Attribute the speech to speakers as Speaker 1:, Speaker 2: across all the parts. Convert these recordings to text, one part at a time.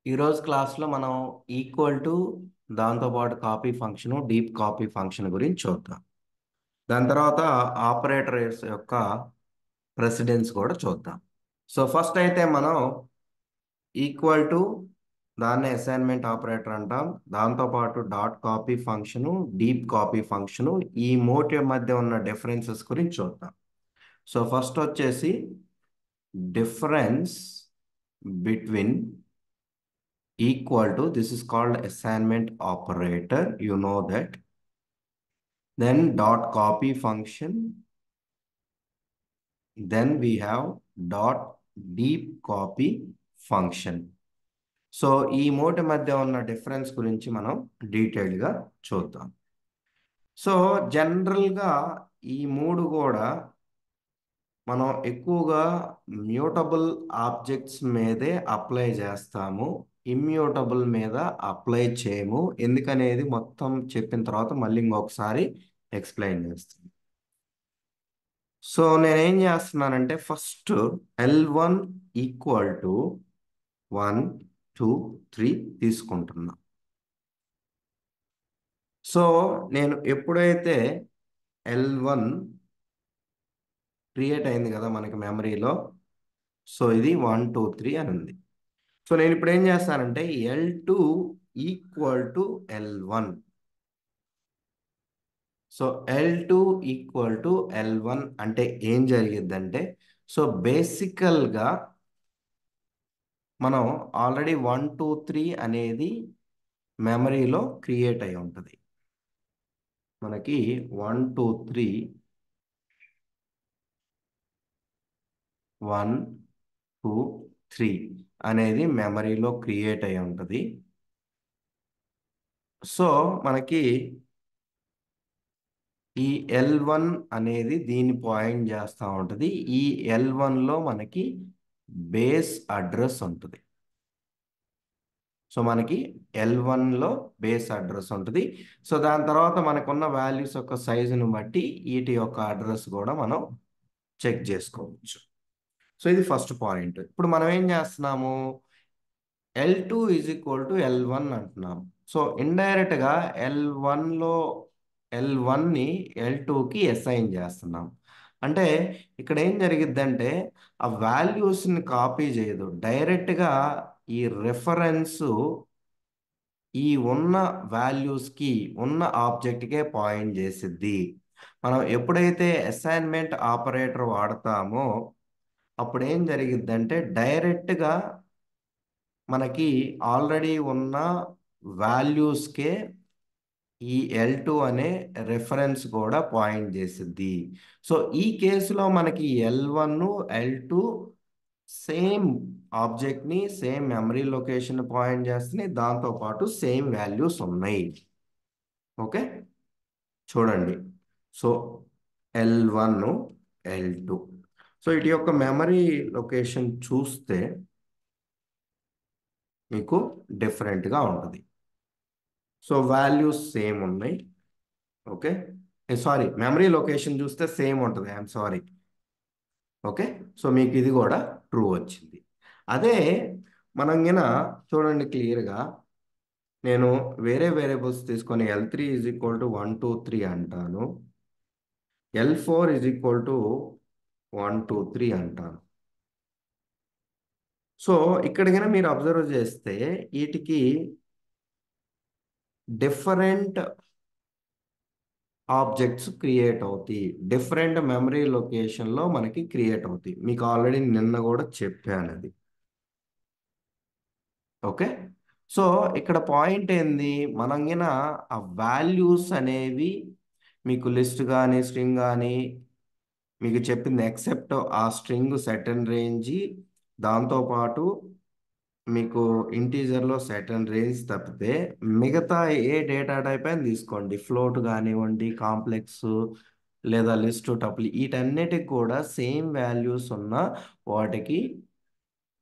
Speaker 1: ఈరోజు క్లాస్లో మనం ఈక్వల్ టు దాంతోపాటు copy function deep copy function గురించి చూద్దాం. దాని తర్వాత ఆపరేటర్స్ యొక్క ప్రెసిడెన్స్ కూడా చూద్దాం. సో ఫస్ట్ అయితే మనం ఈక్వల్ టు దాన్ని అసైన్మెంట్ ఆపరేటర్ అంటాం. దాంతోపాటు dot copy function deep copy function ఈ మోటి మధ్య ఉన్న డిఫరెన్సెస్ గురించి చూద్దాం. సో ఫస్ట్ వచ్చేసి difference between equal to, this is called assignment operator, you know that. Then dot copy function, then we have dot deep copy function. So ఈ మూటి మధ్య ఉన్న difference గురించి మనం డీటెయిల్గా చూద్దాం. సో జనరల్గా ఈ మూడు కూడా మనం ఎక్కువగా మ్యూటబుల్ ఆబ్జెక్ట్స్ మీదే అప్లై చేస్తాము, ఇమ్యూటబుల్ మీద అప్లై చేయము. ఎందుకనేది మొత్తం చెప్పిన తర్వాత మళ్ళీ ఇంకొకసారి ఎక్స్ప్లెయిన్ చేస్తాను. సో నేనేం చేస్తున్నానంటే ఫస్ట్ L1 ఈక్వల్ టు 1 2 3 తీసుకుంటున్నా. సో నేను ఎప్పుడైతే L1 క్రియేట్ అయింది కదా మనకి మెమరీలో, సో ఇది 1 2 3 అని ఉంది. సో నేను ఇప్పుడు ఏం చేస్తానంటే L2 equal to L1. So L2 equal to L1 అంటే ఏం జరిగిద్దంటే, సో బేసికల్గా మనం ఆల్రెడీ 1 2 3 అనేది మెమరీలో క్రియేట్ అయి ఉంటుంది. మనకి 1 2 3 1 2 3 అనేది మెమరీలో క్రియేట్ అయి ఉంటుంది. సో మనకి ఈ L1 అనేది దీన్ని పాయింట్ చేస్తూ ఉంటుంది. ఈ L1లో మనకి బేస్ అడ్రస్ ఉంటుంది. సో మనకి L1లో బేస్ అడ్రస్ ఉంటుంది. సో దాని తర్వాత మనకున్న వాల్యూస్ యొక్క సైజుని బట్టి వీటి యొక్క అడ్రస్ కూడా మనం చెక్ చేసుకోవచ్చు. సో ఇది ఫస్ట్ పాయింట్. ఇప్పుడు మనం ఏం చేస్తున్నాము, L2 is equal to L1 అంటున్నాం. సో ఇండైరెక్ట్గా L1ని L2కి అసైన్ చేస్తున్నాం. అంటే ఇక్కడ ఏం జరిగిద్దంటే ఆ వాల్యూస్ని కాపీ చేయదు, డైరెక్ట్గా ఈ రెఫరెన్స్ ఈ ఉన్న వాల్యూస్కి ఉన్న ఆబ్జెక్ట్కే పాయింట్ చేసిద్ది. మనం ఎప్పుడైతే అసైన్మెంట్ ఆపరేటర్ వాడతామో అప్పుడు ఏం జరిగిద్దంటే డైరెక్ట్గా మనకి ఆల్రెడీ ఉన్న వాల్యూస్కే ఈ L2 అనే రెఫరెన్స్ కూడా పాయింట్ చేసిద్ది. సో ఈ కేసులో మనకి L1 L2 సేమ్ ఆబ్జెక్ట్ని సేమ్ మెమరీ లొకేషన్ పాయింట్ చేస్తున్నాయి, దాంతోపాటు సేమ్ వాల్యూస్ ఉన్నాయి. ఓకే చూడండి. సో L1 L2, సో ఇటు యొక్క మెమరీ లొకేషన్ చూస్తే మీకు డిఫరెంట్గా ఉంటుంది. సో వాల్యూస్ సేమ్ ఉన్నాయి. ఓకే సారీ, మెమరీ లొకేషన్ చూస్తే సేమ్ ఉంటుంది, ఐఎమ్ సారీ. ఓకే సో మీకు ఇది కూడా ట్రూ వచ్చింది. అదే మనం గిన చూడండి క్లియర్గా, నేను వేరే వేరియబుల్స్ తీసుకొని L3 ఈజ్ ఈక్వల్ టు 1 2 3 అంటాను, L4 ఈజ్ ఈక్వల్ టు 1 2 3 అంటాను. సో ఇక్కడ గిన మీరు అబ్జర్వ్ చేస్తే వీటికి డిఫరెంట్ ఆబ్జెక్ట్స్ క్రియేట్ అవుతాయి, డిఫరెంట్ మెమరీ లొకేషన్లో మనకి క్రియేట్ అవుతాయి. మీకు ఆల్రెడీ నిన్న కూడా చెప్పాను అది. ఓకే సో ఇక్కడ పాయింట్ ఏంది, మనం గిన ఆ వాల్యూస్ అనేవి మీకు లిస్ట్ కానీ స్ట్రింగ్ కానీ మీకు చెప్పింది ఎక్సెప్ట్ ఆ స్ట్రింగ్ సెటన్ రేంజ్, దాంతోపాటు మీకు ఇంటీజర్లో సెటన్ రేంజ్ తప్పితే మిగతా ఏ డేటా టైప్ అయినా తీసుకోండి, ఫ్లోట్ కానివ్వండి, కాంప్లెక్స్ లేదా లిస్ట్ టపుల్, వీటన్నిటికి కూడా సేమ్ వాల్యూస్ ఉన్న వాటికి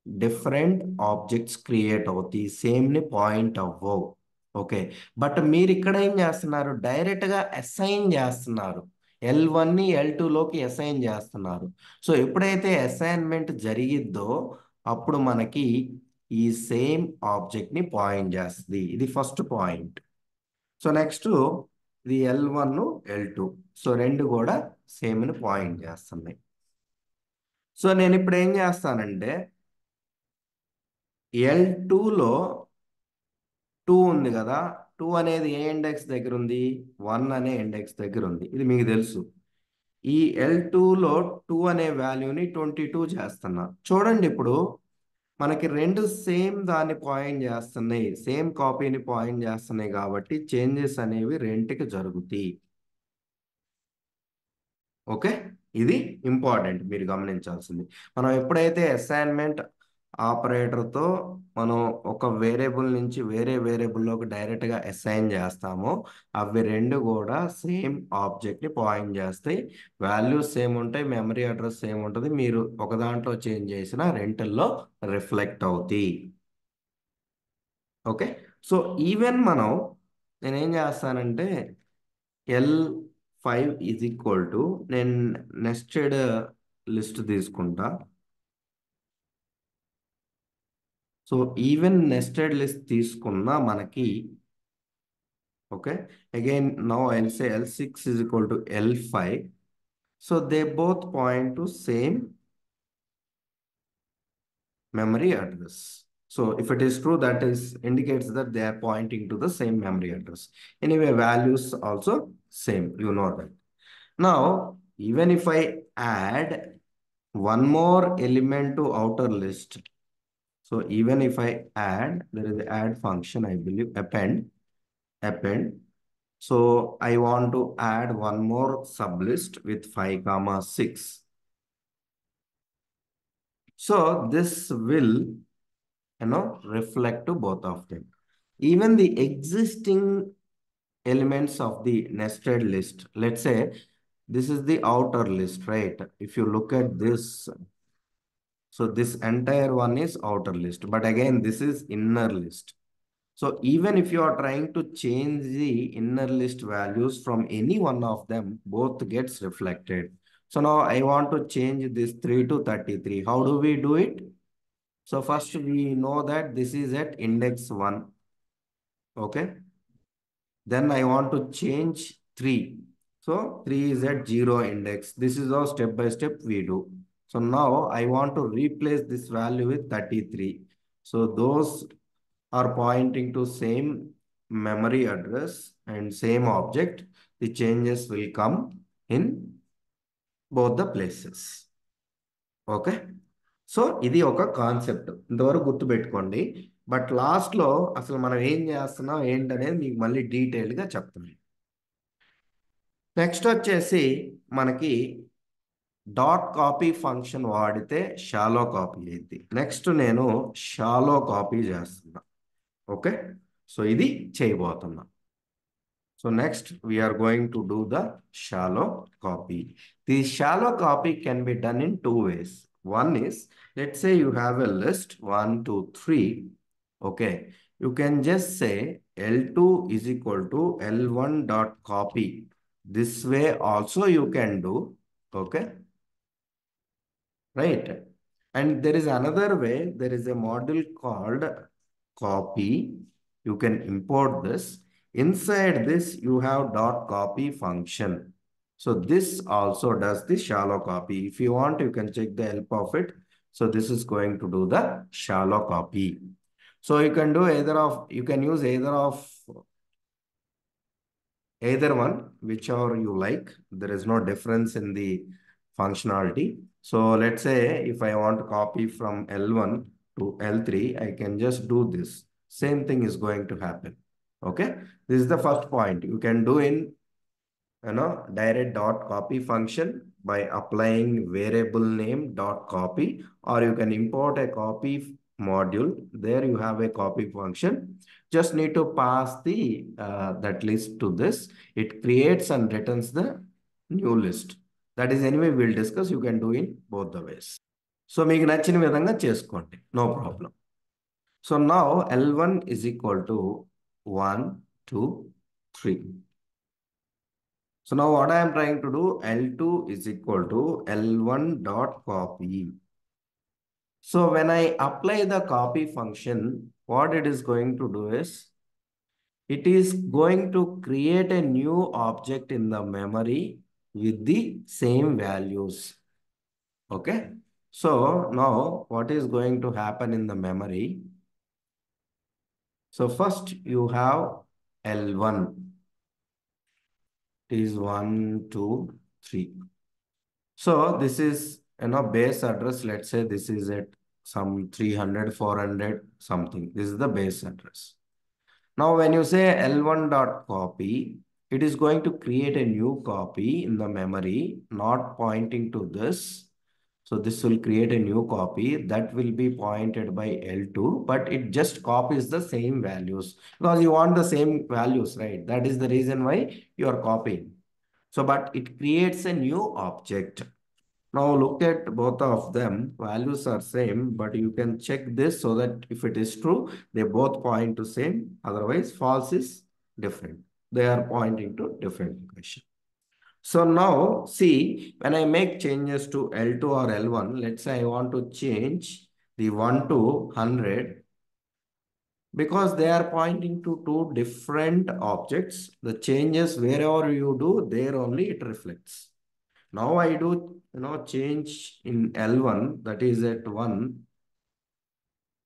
Speaker 1: డిఫరెంట్ ఆబ్జెక్ట్స్ క్రియేట్ అవుతాయి, సేమ్ని పాయింట్ అవ్వవు. ఓకే బట్ మీరు ఇక్కడ ఏం చేస్తున్నారు, డైరెక్ట్గా అసైన్ చేస్తున్నారు, L1ని L2లోకి అసైన్ చేస్తున్నారు. సో ఎప్పుడైతే అసైన్మెంట్ జరిగిద్దో అప్పుడు మనకి ఈ సేమ్ ఆబ్జెక్ట్ ని పాయింట్ చేస్తుంది. ఇది ఫస్ట్ పాయింట్. సో నెక్స్ట్ ఇది L1 L2, సో రెండు కూడా సేమ్ ని పాయింట్ చేస్తున్నాయి. సో నేను ఇప్పుడు ఏం చేస్తానంటే L2లో 2 ఉంది కదా, 2 అనేది ఏ ఇండెక్స్ దగ్గర ఉంది, 1 అనే ఇండెక్స్ దగ్గర ఉంది, ఇది మీకు తెలుసు. ఈ L2లో 2 అనే వాల్యూని 22 చేస్తున్నా. చూడండి ఇప్పుడు మనకి రెండు సేమ్ దాన్ని పాయింట్ చేస్తున్నాయి, సేమ్ కాపీని పాయింట్ చేస్తున్నాయి కాబట్టి చేంజెస్ అనేవి రెంట్కి జరుగుతాయి. ఓకే, ఇది ఇంపార్టెంట్ మీరు గమనించాల్సింది. మనం ఎప్పుడైతే అసైన్మెంట్ ఆపరేటర్తో మనం ఒక వేరియబుల్ నుంచి వేరే వేరియబుల్లోకి డైరెక్ట్గా అసైన్ చేస్తామో అవి రెండు కూడా సేమ్ ఆబ్జెక్ట్ని పాయింట్ చేస్తాయి. వాల్యూస్ సేమ్ ఉంటాయి, మెమరీ అడ్రస్ సేమ్ ఉంటుంది. మీరు ఒక దాంట్లో చేంజ్ చేసిన రెంటిల్లో రిఫ్లెక్ట్ అవుతాయి. ఓకే, సో ఈవెన్ నేనేం చేస్తానంటే L5 నేను నెస్టెడ్ లిస్ట్ తీసుకుంటా. సో ఈవెన్ నెస్టెడ్ లిస్ట్ తీసుకున్నా మనకి okay, again now I'll say L6 L5. So they both point to same memory address. So if it is true, that is indicates that they are pointing to the same memory address. Anyway, values also same, you know that. Now, even if I add one more element to outer list, so even if I add, there is add function, I believe, append. So I want to add one more sublist with 5, 6. So this will reflect to both of them. Even the existing elements of the nested list, let's say this is the outer list, right? If you look at this, so this entire one is outer list, but again, this is inner list. So even if you are trying to change the inner list values from any one of them, both gets reflected. So now I want to change this 3 to 33. How do we do it? So first we know that this is at index 1. Okay. Then I want to change 3. So 3 is at 0 index. This is how step by step we do. So now I want to replace this value with 33. So those are pointing to same memory address and same object. The changes will come in both the places. Okay, so ఇది ఒక concept, ఇంతవరకు గుర్తుపెట్టుకోండి. But లాస్ట్లో అసలు మనం ఏం చేస్తున్నాం ఏంటనేది మీకు మళ్ళీ డీటెయిల్గా చెప్తాను. నెక్స్ట్ వచ్చేసి మనకి డాట్ కాపీ ఫంక్షన్ వాడితే షాలో కాపీ అయింది. నెక్స్ట్ నేను షాలో కాపీ చేస్తున్నా. ఓకే, సో ఇది చేయబోతున్నా. So next we are going to do the shallow copy. The shallow copy can be done in two ways. One is, let's say you have a list 1, 2, 3. Okay, you can just say L2 is equal to L1 dot copy. This way also you can do. Okay, right? And there is another way. There is a module called copy. You can import this. Inside this, you have dot copy function. So this also does the shallow copy. If you want, you can check the help of it. So this is going to do the shallow copy. So you can do you can use either one, whichever you like. There is no difference in the functionality. So let's say if I want to copy from L1 to L3, I can just do this. Same thing is going to happen. Okay, this is the first point. You can do in direct dot copy function by applying variable name dot copy, or you can import a copy module. There you have a copy function. Just need to pass the that list to this. It creates and returns the new list. That is anyway we'll discuss. You can do in both the ways. So మీకు నచ్చిన విధంగా చేసుకోండి, no problem. So now L1 is equal to 1, 2, 3. So now what I am trying to do, L2 is equal to L1 dot copy. So when I apply the copy function, what it is going to do is, it is going to create a new object in the memory with the same values. Okay. So now what is going to happen in the memory? So first you have L1. It is 1, 2, 3. So this is, base address. Let's say this is at some 300, 400 something. This is the base address. Now, when you say L1 dot copy, it is going to create a new copy in the memory, not pointing to this. So this will create a new copy that will be pointed by L2, but it just copies the same values because you want the same values, right? That is the reason why you are copying. So, but it creates a new object. Now look at both of them. Values are same, but you can check this so that if it is true, they both point to same. Otherwise, false is different. They are pointing to different equation. So now see, when I make changes to L2 or L1, let's say I want to change the 1 to 100 because they are pointing to two different objects. The changes wherever you do, there only it reflects. Now I do, change in L1, that is at 1,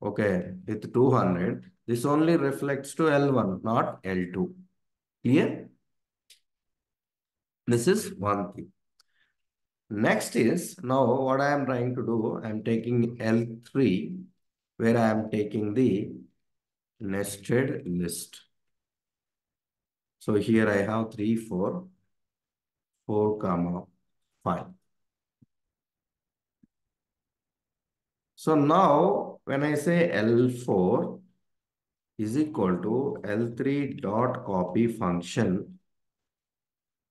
Speaker 1: okay, with 200. This only reflects to L1, not L2. Clear? This is one thing. Next is, now what I am trying to do, I am taking L3, where I am taking the nested list. So here I have 3, 4, 4, comma 5. So now when I say L4 is equal to L3 dot copy function.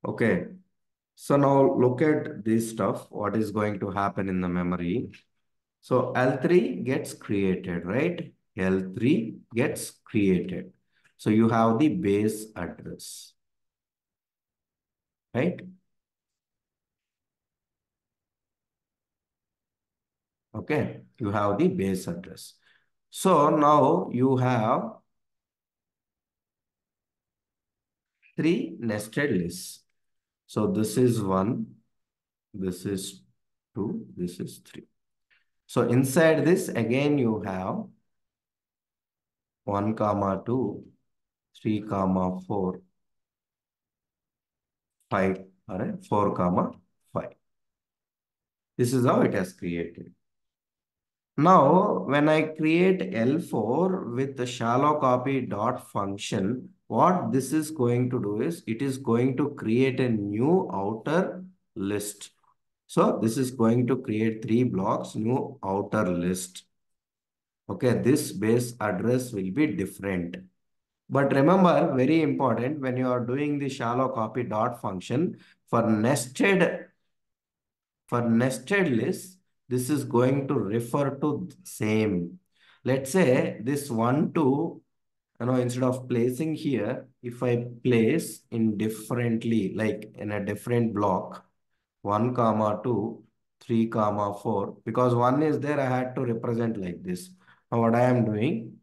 Speaker 1: Okay. So now look at this stuff, what is going to happen in the memory. So L3 gets created, right? L3 gets created. So you have the base address, right? Okay. You have the base address. So now you have three nested lists. So this is 1, this is 2, this is 3. So inside this, again, you have 1, comma 2, 3, comma 4, 5, all right, 4, comma 5. This is how it has created. Now, when I create L4 with the shallow copy dot function, what this is going to do is it is going to create a new outer list. So this is going to create 3 blocks, new outer list. Okay, this base address will be different. But remember, very important, when you are doing the shallow copy dot function for nested list, this is going to refer to same. Let's say this 1, 2, instead of placing here, if I place in differently, like in a different block, 1, comma 2, 3, comma 4, because 1 is there, I had to represent like this. Now what I am doing,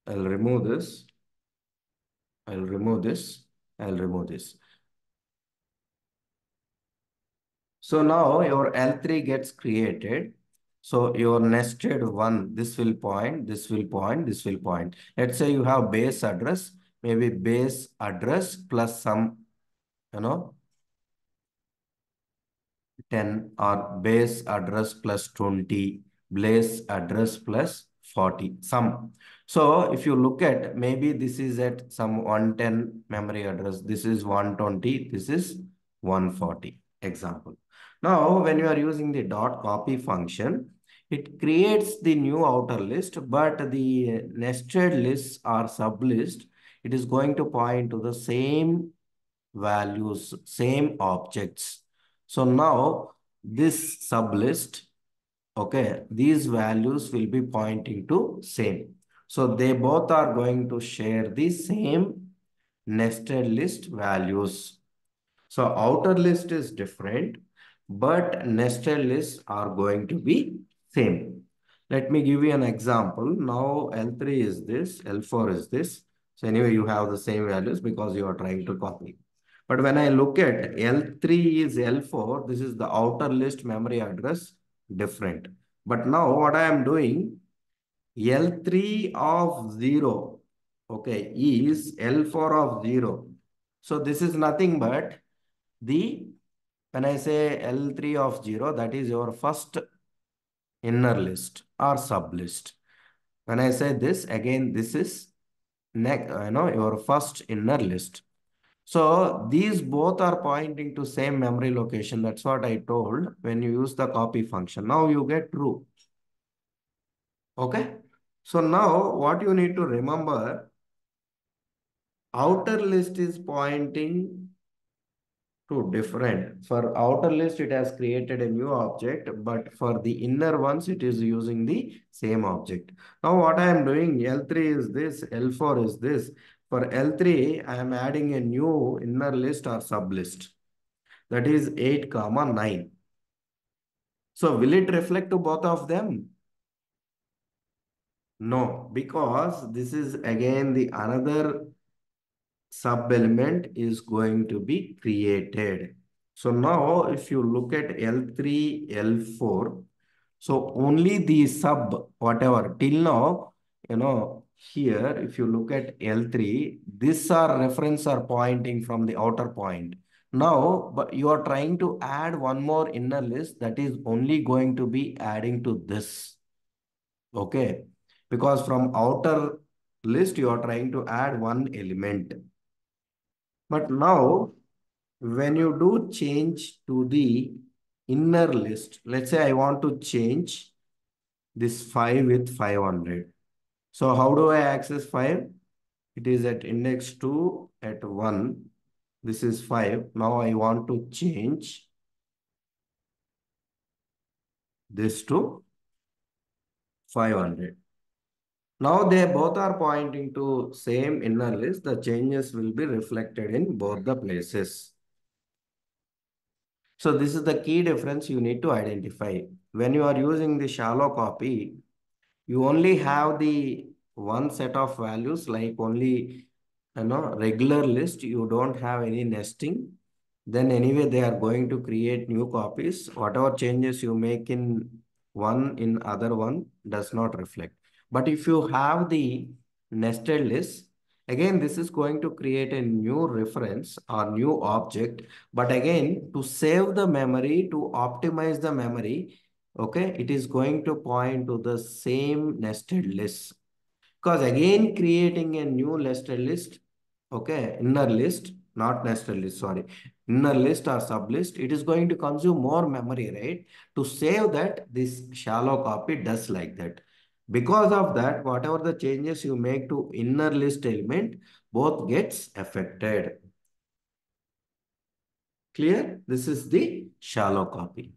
Speaker 1: I'll remove this. I'll remove this. I'll remove this. So now your L3 gets created. So your nested one, this will point, this will point, this will point. Let's say you have base address, maybe base address plus some, you know, 10 or base address plus 20, base address plus 40, some. So if you look at, maybe this is at some 110 memory address, this is 120, this is 140, example. Now, when you are using the dot copy function, it creates the new outer list, but the nested lists or sublist, it is going to point to the same values, same objects. So now this sublist, okay, these values will be pointing to same. So they both are going to share the same nested list values. So outer list is different, but nested lists are going to be same. Let me give you an example. Now L3 is this, L4 is this. So anyway, you have the same values because you are trying to copy. But when I look at L3 is L4, this is the outer list memory address different. But now what I am doing, L3 of 0, okay, is L4 of 0. So this is nothing but the, when I say L3 of 0, that is your first inner list or sub list. When I say this, again, this is your first inner list. So these both are pointing to same memory location. That's what I told when you use the copy function. Now you get true. Okay. So now what you need to remember, outer list is pointing to different. For outer list, it has created a new object, but for the inner ones, it is using the same object. Now what I am doing, L3 is this, L4 is this. For L3, I am adding a new inner list or sub list. That is 8, comma 9. So will it reflect to both of them? No, because this is again the another sub element is going to be created. So now if you look at L3, L4, so only the sub, whatever, till now, here, if you look at L3, this are reference are pointing from the outer point. Now, but you are trying to add one more inner list that is only going to be adding to this. Okay. Because from outer list, you are trying to add one element. But now, when you do change to the inner list, let's say I want to change this 5 with 500. So how do I access 5? It is at index 2 at 1. This is 5. Now I want to change this to 500. Now they both are pointing to same inner list. The changes will be reflected in both the places. So this is the key difference you need to identify. When you are using the shallow copy, you only have the one set of values like only regular list. You don't have any nesting. Then anyway, they are going to create new copies. Whatever changes you make in one in other one does not reflect. But if you have the nested list, again, this is going to create a new reference or new object. But again, to save the memory, to optimize the memory, okay, it is going to point to the same nested list. Because again, creating a new nested list, okay, inner list, not nested list, sorry, inner list or sub list, it is going to consume more memory, right? To save that, this shallow copy does like that. Because of that, whatever the changes you make to inner list element, both gets affected. Clear? This is the shallow copy.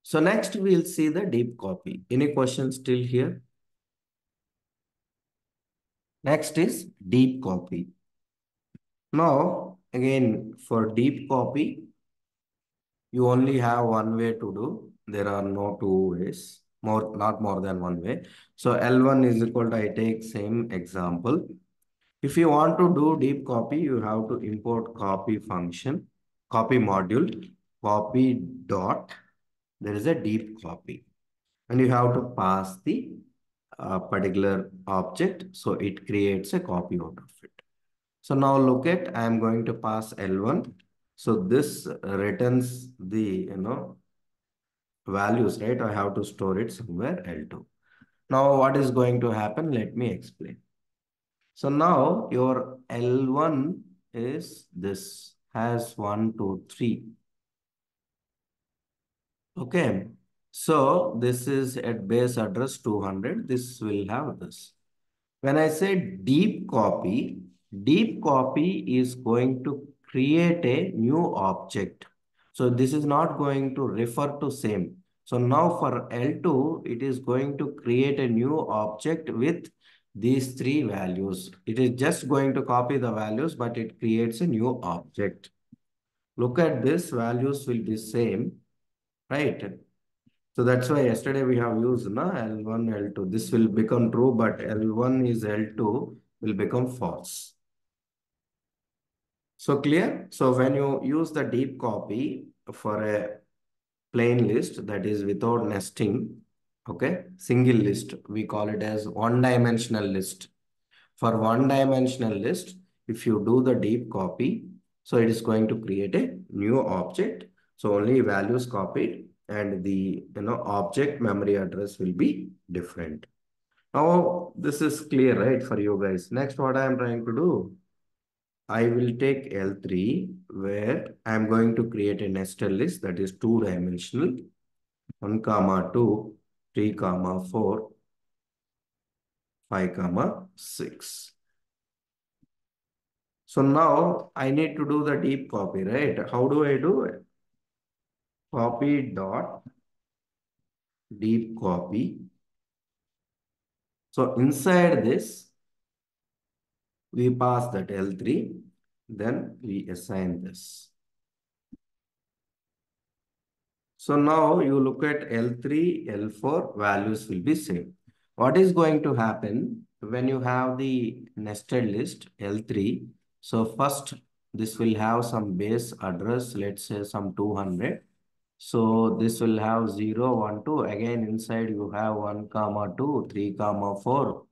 Speaker 1: So next we'll see the deep copy. Any questions still here? Next is deep copy. Now, again, for deep copy, you only have one way to do. There are no two ways, not more than one way. So L1 is equal to, I take same example. If you want to do deep copy, you have to import copy function, copy module, copy dot, there is a deep copy. And you have to pass the particular object. So it creates a copy out of it. So now look at, I am going to pass L1. So this returns the, values, right? I have to store it somewhere L2. Now what is going to happen? Let me explain. So now your L1 is this, has 1, 2, 3. Okay. So this is at base address 200. This will have this. When I say deep copy is going to create a new object. So this is not going to refer to same. So now for L2, it is going to create a new object with these three values. It is just going to copy the values, but it creates a new object. Look at this, values will be same, right? So that's why yesterday we have used na L1, L2. This will become true, but L1 is L2 will become false. So clear? So when you use the deep copy for a plain list that is without nesting, okay, single list, we call it as one-dimensional list. For one-dimensional list, if you do the deep copy, so it is going to create a new object. So only values copied and the object memory address will be different. Now this is clear, right, for you guys. Next, what I am trying to do, I will take L3 where I am going to create a nested list that is two-dimensional, 1, comma 2, 3, comma 4, 5, comma 6. So now I need to do the deep copy, right? How do I do it? Copy dot deep copy. So inside this, we pass that L3, then we assign this. So now you look at L3, L4, values will be same. What is going to happen when you have the nested list L3? So first, this will have some base address, let's say some 200. So this will have 0, 1, 2. Again, inside you have 1, comma 2, 3, comma 4,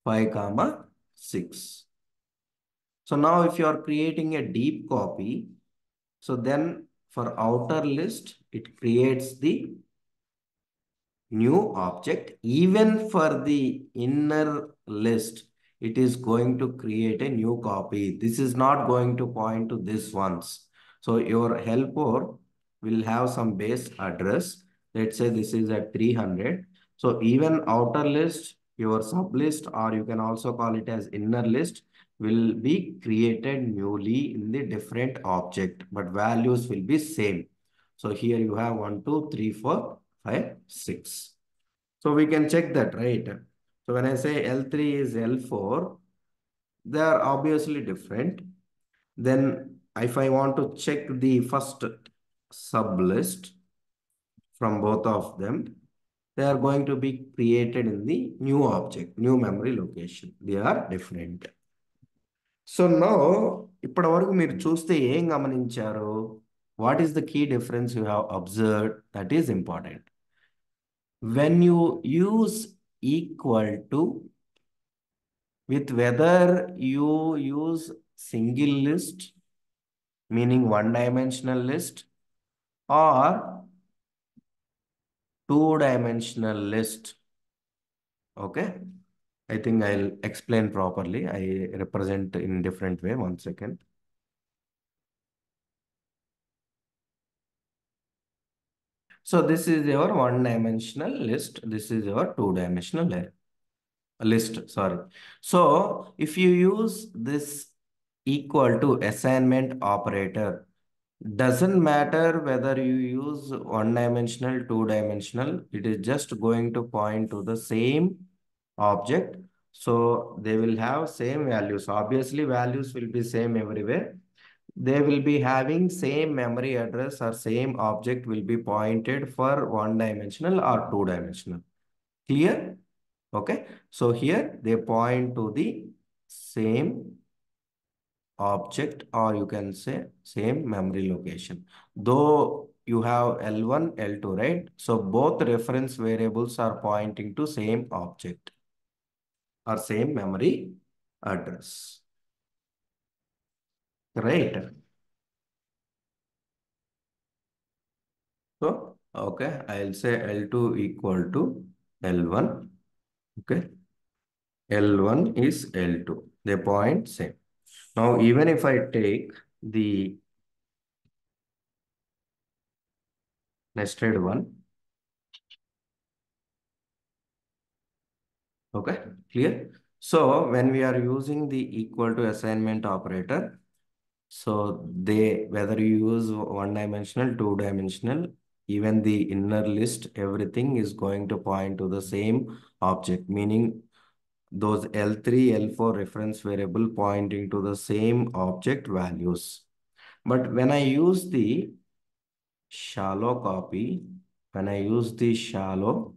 Speaker 1: 5, comma 6. So now if you are creating a deep copy, so then for outer list, it creates the new object. Even for the inner list, it is going to create a new copy. This is not going to point to this once. So your helper will have some base address. Let's say this is at 300. So even outer list, your sub list, or you can also call it as inner list, will be created newly in the different object, but values will be same. So here you have 1, 2, 3, 4, 5, 6. So we can check that, right? So when I say L3 is L4, they are obviously different. Then if I want to check the first sub list from both of them, they are going to be created in the new object, new memory location. They are different. So now, ఇప్పటి వరకు మీరు చూస్తే ఏం గమనించారు? What is the key difference you have observed that is important? When you use equal to with whether you use single list, meaning one-dimensional list, or two-dimensional list. Okay. I think I'll explain properly. I represent in different way. 1 second. So this is your one-dimensional list. This is your two-dimensional list. Sorry. So if you use this equal to assignment operator, doesn't matter whether you use one-dimensional, two-dimensional, it is just going to point to the same object. So they will have same values. Obviously, values will be same everywhere. They will be having same memory address or same object will be pointed for one-dimensional or two-dimensional. Clear? Okay. So here they point to the same object, or you can say same memory location. Though you have L1, L2, right? So both reference variables are pointing to same object or same memory address, right? So, okay, I'll say L2 equal to L1. Okay, L1 is L2. They point same. Now, even if I take the nested one, okay, clear? So when we are using the equal to assignment operator, so they, whether you use one-dimensional, two-dimensional, even the inner list, everything is going to point to the same object, meaning those L3, L4 reference variable pointing to the same object values. But when I use the shallow copy, when I use the shallow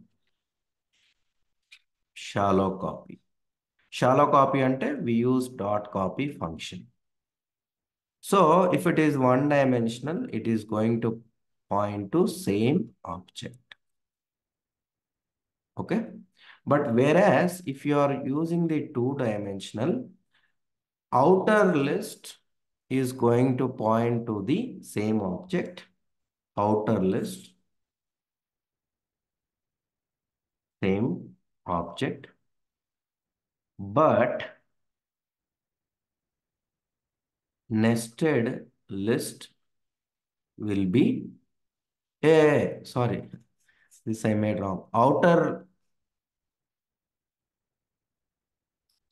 Speaker 1: copy. Shallow copy ante we use dot copy function. So if it is one dimensional, it is going to point to same object. Okay. But whereas if you are using the two dimensional, outer list is going to point to the same object. Outer list, same object. But nested list will be, sorry, this I made wrong.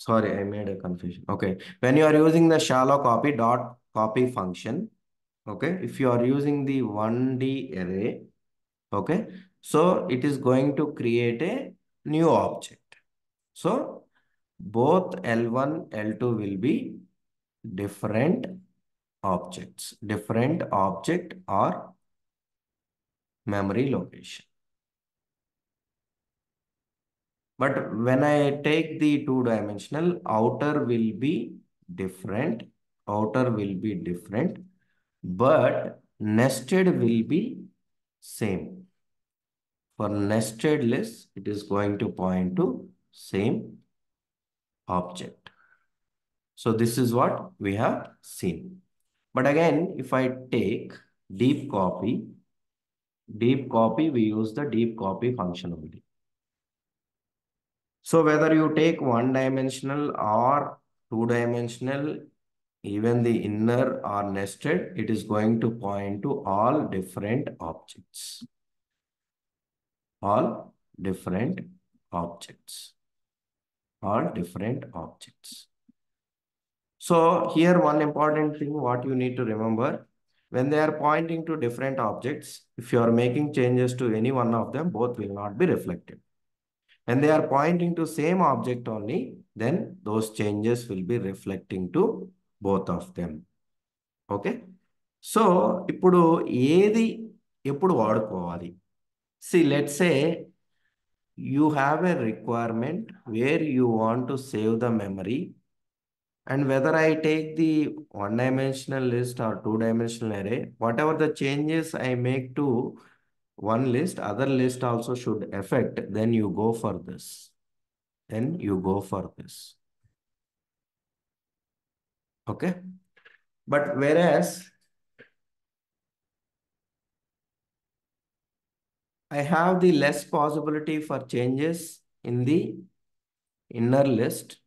Speaker 1: Sorry, I made a confusion. Okay. When you are using the shallow copy dot copy function, okay, if you are using the 1D array, okay, so it is going to create a new object. So both L1, L2 will be different different object or memory location. But when I take the two-dimensional, outer will be different, but nested will be same. For nested list, it is going to point to same object. So this is what we have seen. But again, if I take deep copy, we use the deep copy function only. So whether you take one dimensional or two dimensional, even the inner or nested, it is going to point to all different objects. All different objects. All different objects. So here one important thing what you need to remember, when they are pointing to different objects, if you are making changes to any one of them, both will not be reflected. When they are pointing to same object only, then those changes will be reflecting to both of them. Okay. So, ఇప్పుడు ఏది ఎప్పుడు వాడుకోవాలి? See, let's say you have a requirement where you want to save the memory, and whether I take the one-dimensional list or two-dimensional array, whatever the changes I make to one list, other list also should affect, then you go for this. Okay. But whereas I have the less possibility for changes in the inner list.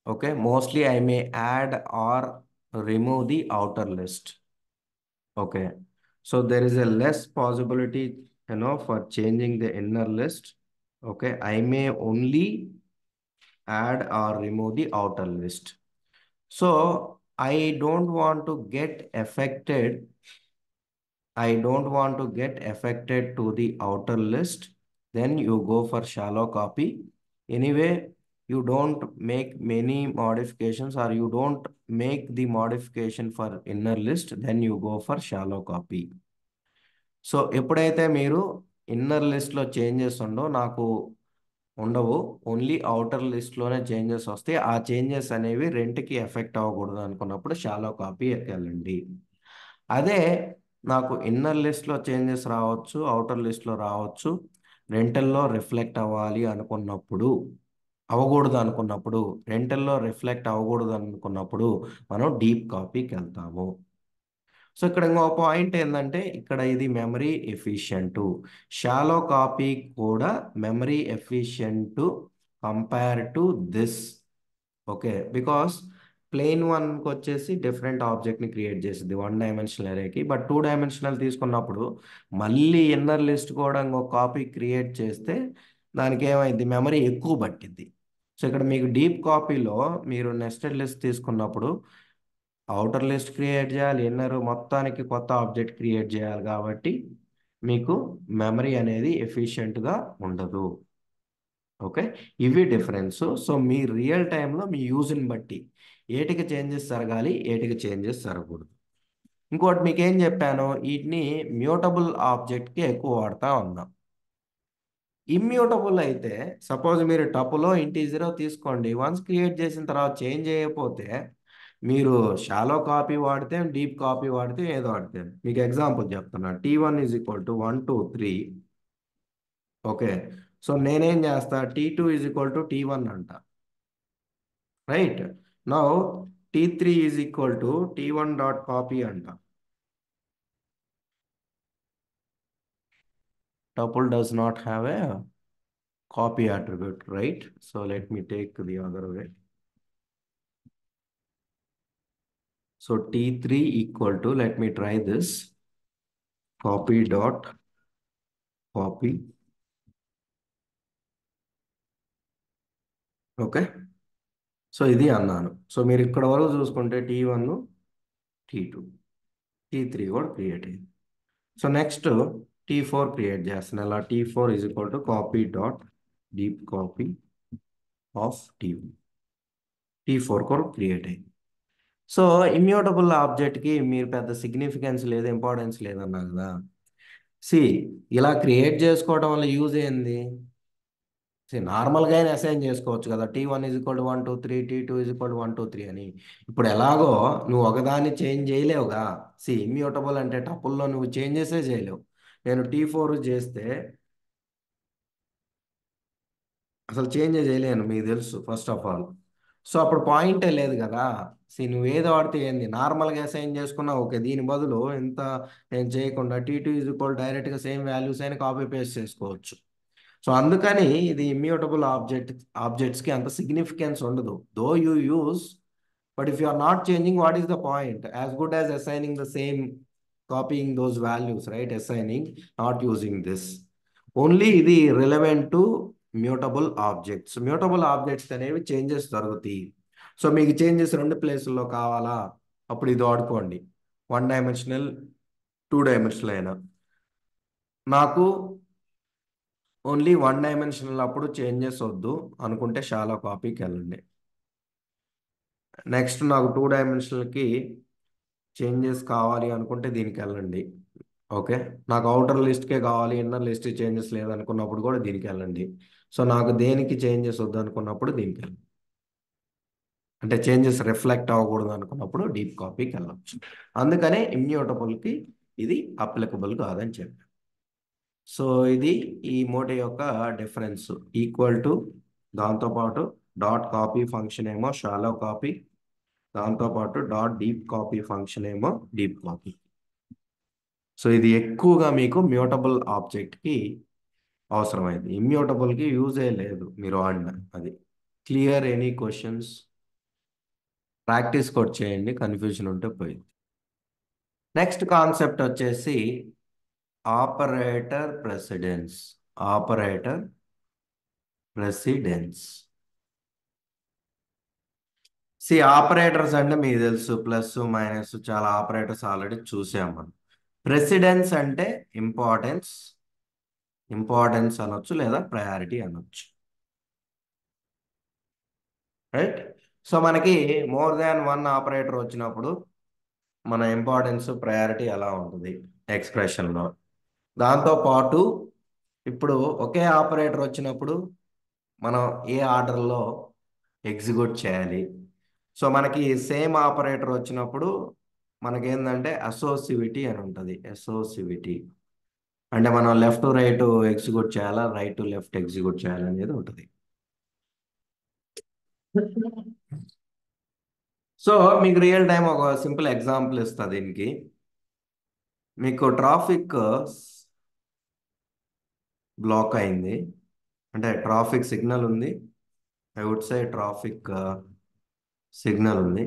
Speaker 1: Okay. Mostly I may add or remove the outer list. Okay. So there is a less possibility, for changing the inner list. Okay. I may only add or remove the outer list. So I don't want to get affected to the outer list, then you go for shallow copy. Anyway, you don't make many modifications or you don't make the modification for inner list, then you go for shallow copy. So ఎప్పుడైతే మీరు inner లిస్ట్లో changes ఉండవు, only outer లిస్ట్లోనే changes వస్తే ఆ changes అనేవి రెంట్కి effect అవ్వకూడదు అనుకున్నప్పుడు షాలో కాపీ వెళ్ళండి. అదే నాకు ఇన్నర్ లిస్ట్లో చేంజెస్ రావచ్చు, అవుటర్ లిస్ట్లో రావచ్చు, రెంటల్లో రిఫ్లెక్ట్ అవ్వాలి అనుకున్నప్పుడు అవ్వకూడదు అనుకున్నప్పుడు మనం డీప్ కాపీకి వెళ్తాము. సో ఇక్కడ ఇంకో పాయింట్ ఏంటంటే ఇక్కడ ఇది మెమరీ ఎఫిషియంట్. షాలో కాపీ కూడా memory efficient compare to this. Okay, because plain వన్కి వచ్చేసి డిఫరెంట్ ఆబ్జెక్ట్ని క్రియేట్ చేసింది వన్ డైమెన్షనల్ అరేకి. బట్ టూ డైమెన్షనల్ తీసుకున్నప్పుడు మళ్ళీ ఇన్నర్ లిస్ట్ కూడా ఇంకో కాపీ క్రియేట్ చేస్తే దానికి ఏమైంది, మెమరీ ఎక్కువ పట్టింది. సో ఇక్కడ మీకు డీప్ కాపీలో మీరు నెస్టెడ్ లిస్ట్ తీసుకున్నప్పుడు అవుటర్ లిస్ట్ క్రియేట్ చేయాలి, ఇన్నర్ మొత్తానికి కొత్త ఆబ్జెక్ట్ క్రియేట్ చేయాలి, కాబట్టి మీకు మెమరీ అనేది ఎఫిషియెంట్గా ఉండదు. ఓకే, ఇవి డిఫరెన్స్. సో మీ రియల్ టైంలో మీ యూజ్ని బట్టి ఏటికి చేంజెస్ జరగాలి, ఏటికి చేంజెస్ జరగకూడదు. ఇంకోటి మీకు ఏం చెప్పాను, వీటిని మ్యూటబుల్ ఆబ్జెక్ట్కి ఎక్కువ వాడుతూ ఉన్నాం. ఇమ్యూటబుల్ అయితే సపోజ్ మీరు టపులో ఇంటీజర్ తీసుకోండి, వన్స్ క్రియేట్ చేసిన తర్వాత చేంజ్ చేయకపోతే మీరు షాలో కాపీ వాడితే డీప్ కాపీ వాడితే ఏదో వాడితే, మీకు ఎగ్జాంపుల్ చెప్తున్నా, T1 = 1 2 3. ఓకే, సో నేనేం చేస్తా, T2 = T1 అంట, right. Now T3 = T1 dot copy అంట. Tuple does not have a copy attribute, right? So let me take the other way. So T3 equal to, let me try this, copy dot copy. Okay, so ఇది అన్నాను. So మీరు ఇక్కడ వరకు చూసుకుంటే T1 T2 T3 కూడా create అయ్యింది. So next T4 create చేస్తాను. ఇలా T4 = copy dot deep copy of T4 కూడా క్రియేట్ అయ్యింది. సో ఇమ్యూటబుల్ ఆబ్జెక్ట్కి మీరు పెద్ద సిగ్నిఫికెన్స్ లేదు, ఇంపార్టెన్స్ లేదన్నా కదా. సి, ఇలా క్రియేట్ చేసుకోవడం వల్ల యూజ్ ఏంది? సి, నార్మల్గా అసైన్ చేసుకోవచ్చు కదా, T1 = 1 2 3, T2 = 1 2 3 అని. ఇప్పుడు ఎలాగో నువ్వు ఒకదాన్ని చేంజ్ చేయలేవుగా. సి, ఇమ్యూటబుల్ అంటే టపుల్లో నువ్వు చేంజెసే చేయలేవు. నేను T4 చేస్తే అసలు చేంజ్ చేయలేను, మీకు తెలుసు ఫస్ట్ ఆఫ్ ఆల్. సో అప్పుడు పాయింటే లేదు కదా. సి, నువ్వు ఏదో వాడితే ఏంది, నార్మల్గా అసైన్ చేసుకున్నా ఓకే, దీని బదులు ఎంత నేను చేయకుండా T2 డైరెక్ట్గా సేమ్ వాల్యూస్ అయినా కాపీ పేస్ట్ చేసుకోవచ్చు. సో అందుకని ఇది ఇమ్యూటబుల్ ఆబ్జెక్ట్స్కి అంత సిగ్నిఫికెన్స్ ఉండదు, though you use. But if you are not changing, what is the point? As good as assigning the same, copying those values, right? Assigning, not using this. Only ఇది relevant to mutable objects. Mutable objects అనేవి changes జరుగుతాయి. So మీకు changes రెండు ప్లేసుల్లో కావాలా, అప్పుడు ఇది వాడుకోండి. 1 డైమెన్షనల్, 2 డైమెన్షనల్ అయినా. నాకు ఓన్లీ 1 డైమెన్షనల్ అప్పుడు చేంజెస్ వద్దు అనుకుంటే షాలో కాపీకి వెళ్ళండి. నెక్స్ట్ నాకు 2 డైమెన్షనల్కి చేంజెస్ కావాలి అనుకుంటే దీనికి వెళ్ళండి. ఓకే, నాకు అవుటర్ లిస్ట్కే కావాలి, ఇన్నర్ లిస్ట్ చేంజెస్ లేదనుకున్నప్పుడు కూడా దీనికి వెళ్ళండి. సో నాకు దేనికి చేంజెస్ వద్దు అనుకున్నప్పుడు దీనికి వెళ్ళండి. అంటే చేంజెస్ రిఫ్లెక్ట్ అవ్వకూడదు అనుకున్నప్పుడు డీప్ కాపీకి వెళ్ళచ్చు. అందుకనే ఇమ్యూటబుల్కి ఇది అప్లికబుల్ కాదని చెప్పాను. సో ఇది ఈ మోడల్ యొక్క డిఫరెన్స్. ఈక్వల్ టు, దాంతోపాటు డాట్ కాపీ ఫంక్షన్ ఏమో షాలో కాపీ, దాంతోపాటు డాట్ డీప్ కాపీ ఫంక్షన్ ఏమో డీప్ కాపీ. సో ఇది ఎక్కువగా మీకు మ్యూటబుల్ ఆబ్జెక్ట్కి అవసరమైంది, ఇమ్యూటబుల్కి యూజే లేదు మీరు వాడిన. అది క్లియర్? Any questions? ప్రాక్టీస్ కూడా చేయండి, కన్ఫ్యూజన్ ఉంటే పోయింది. నెక్స్ట్ కాన్సెప్ట్ వచ్చేసి operator precedence. Operator precedence. C, operators అంటే మీకు తెలుసు, ప్లస్ మైనస్, చాలా ఆపరేటర్స్ ఆల్రెడీ చూసాం మనం. ప్రెసిడెన్స్ అంటే ఇంపార్టెన్స్, ఇంపార్టెన్స్ అనొచ్చు లేదా ప్రయారిటీ అనొచ్చు, రైట్? సో మనకి మోర్ దాన్ వన్ ఆపరేటర్ వచ్చినప్పుడు మన ఇంపార్టెన్స్ ప్రయారిటీ ఎలా ఉంటుంది ఎక్స్ప్రెషన్లో. దాంతో పాటు ఇప్పుడు ఒకే ఆపరేటర్ వచ్చినప్పుడు మనం ఏ ఆర్డర్లో ఎగ్జిక్యూట్ చేయాలి. సో మనకి సేమ్ ఆపరేటర్ వచ్చినప్పుడు మనకేందంటే అసోసివిటీ అని ఉంటుంది. అసోసివిటీ అంటే మనం లెఫ్ట్ టు రైట్ ఎగ్జిక్యూట్ చేయాలా, రైట్ టు లెఫ్ట్ ఎగ్జిక్యూట్ చేయాలా అనేది ఉంటుంది. సో మీకు రియల్ టైం ఒక సింపుల్ ఎగ్జాంపుల్ ఇస్తా దీనికి. మీకు ట్రాఫిక్ బ్లాక్ అయింది, అంటే ట్రాఫిక్ సిగ్నల్ ఉంది. I would say traffic signal ఉంది.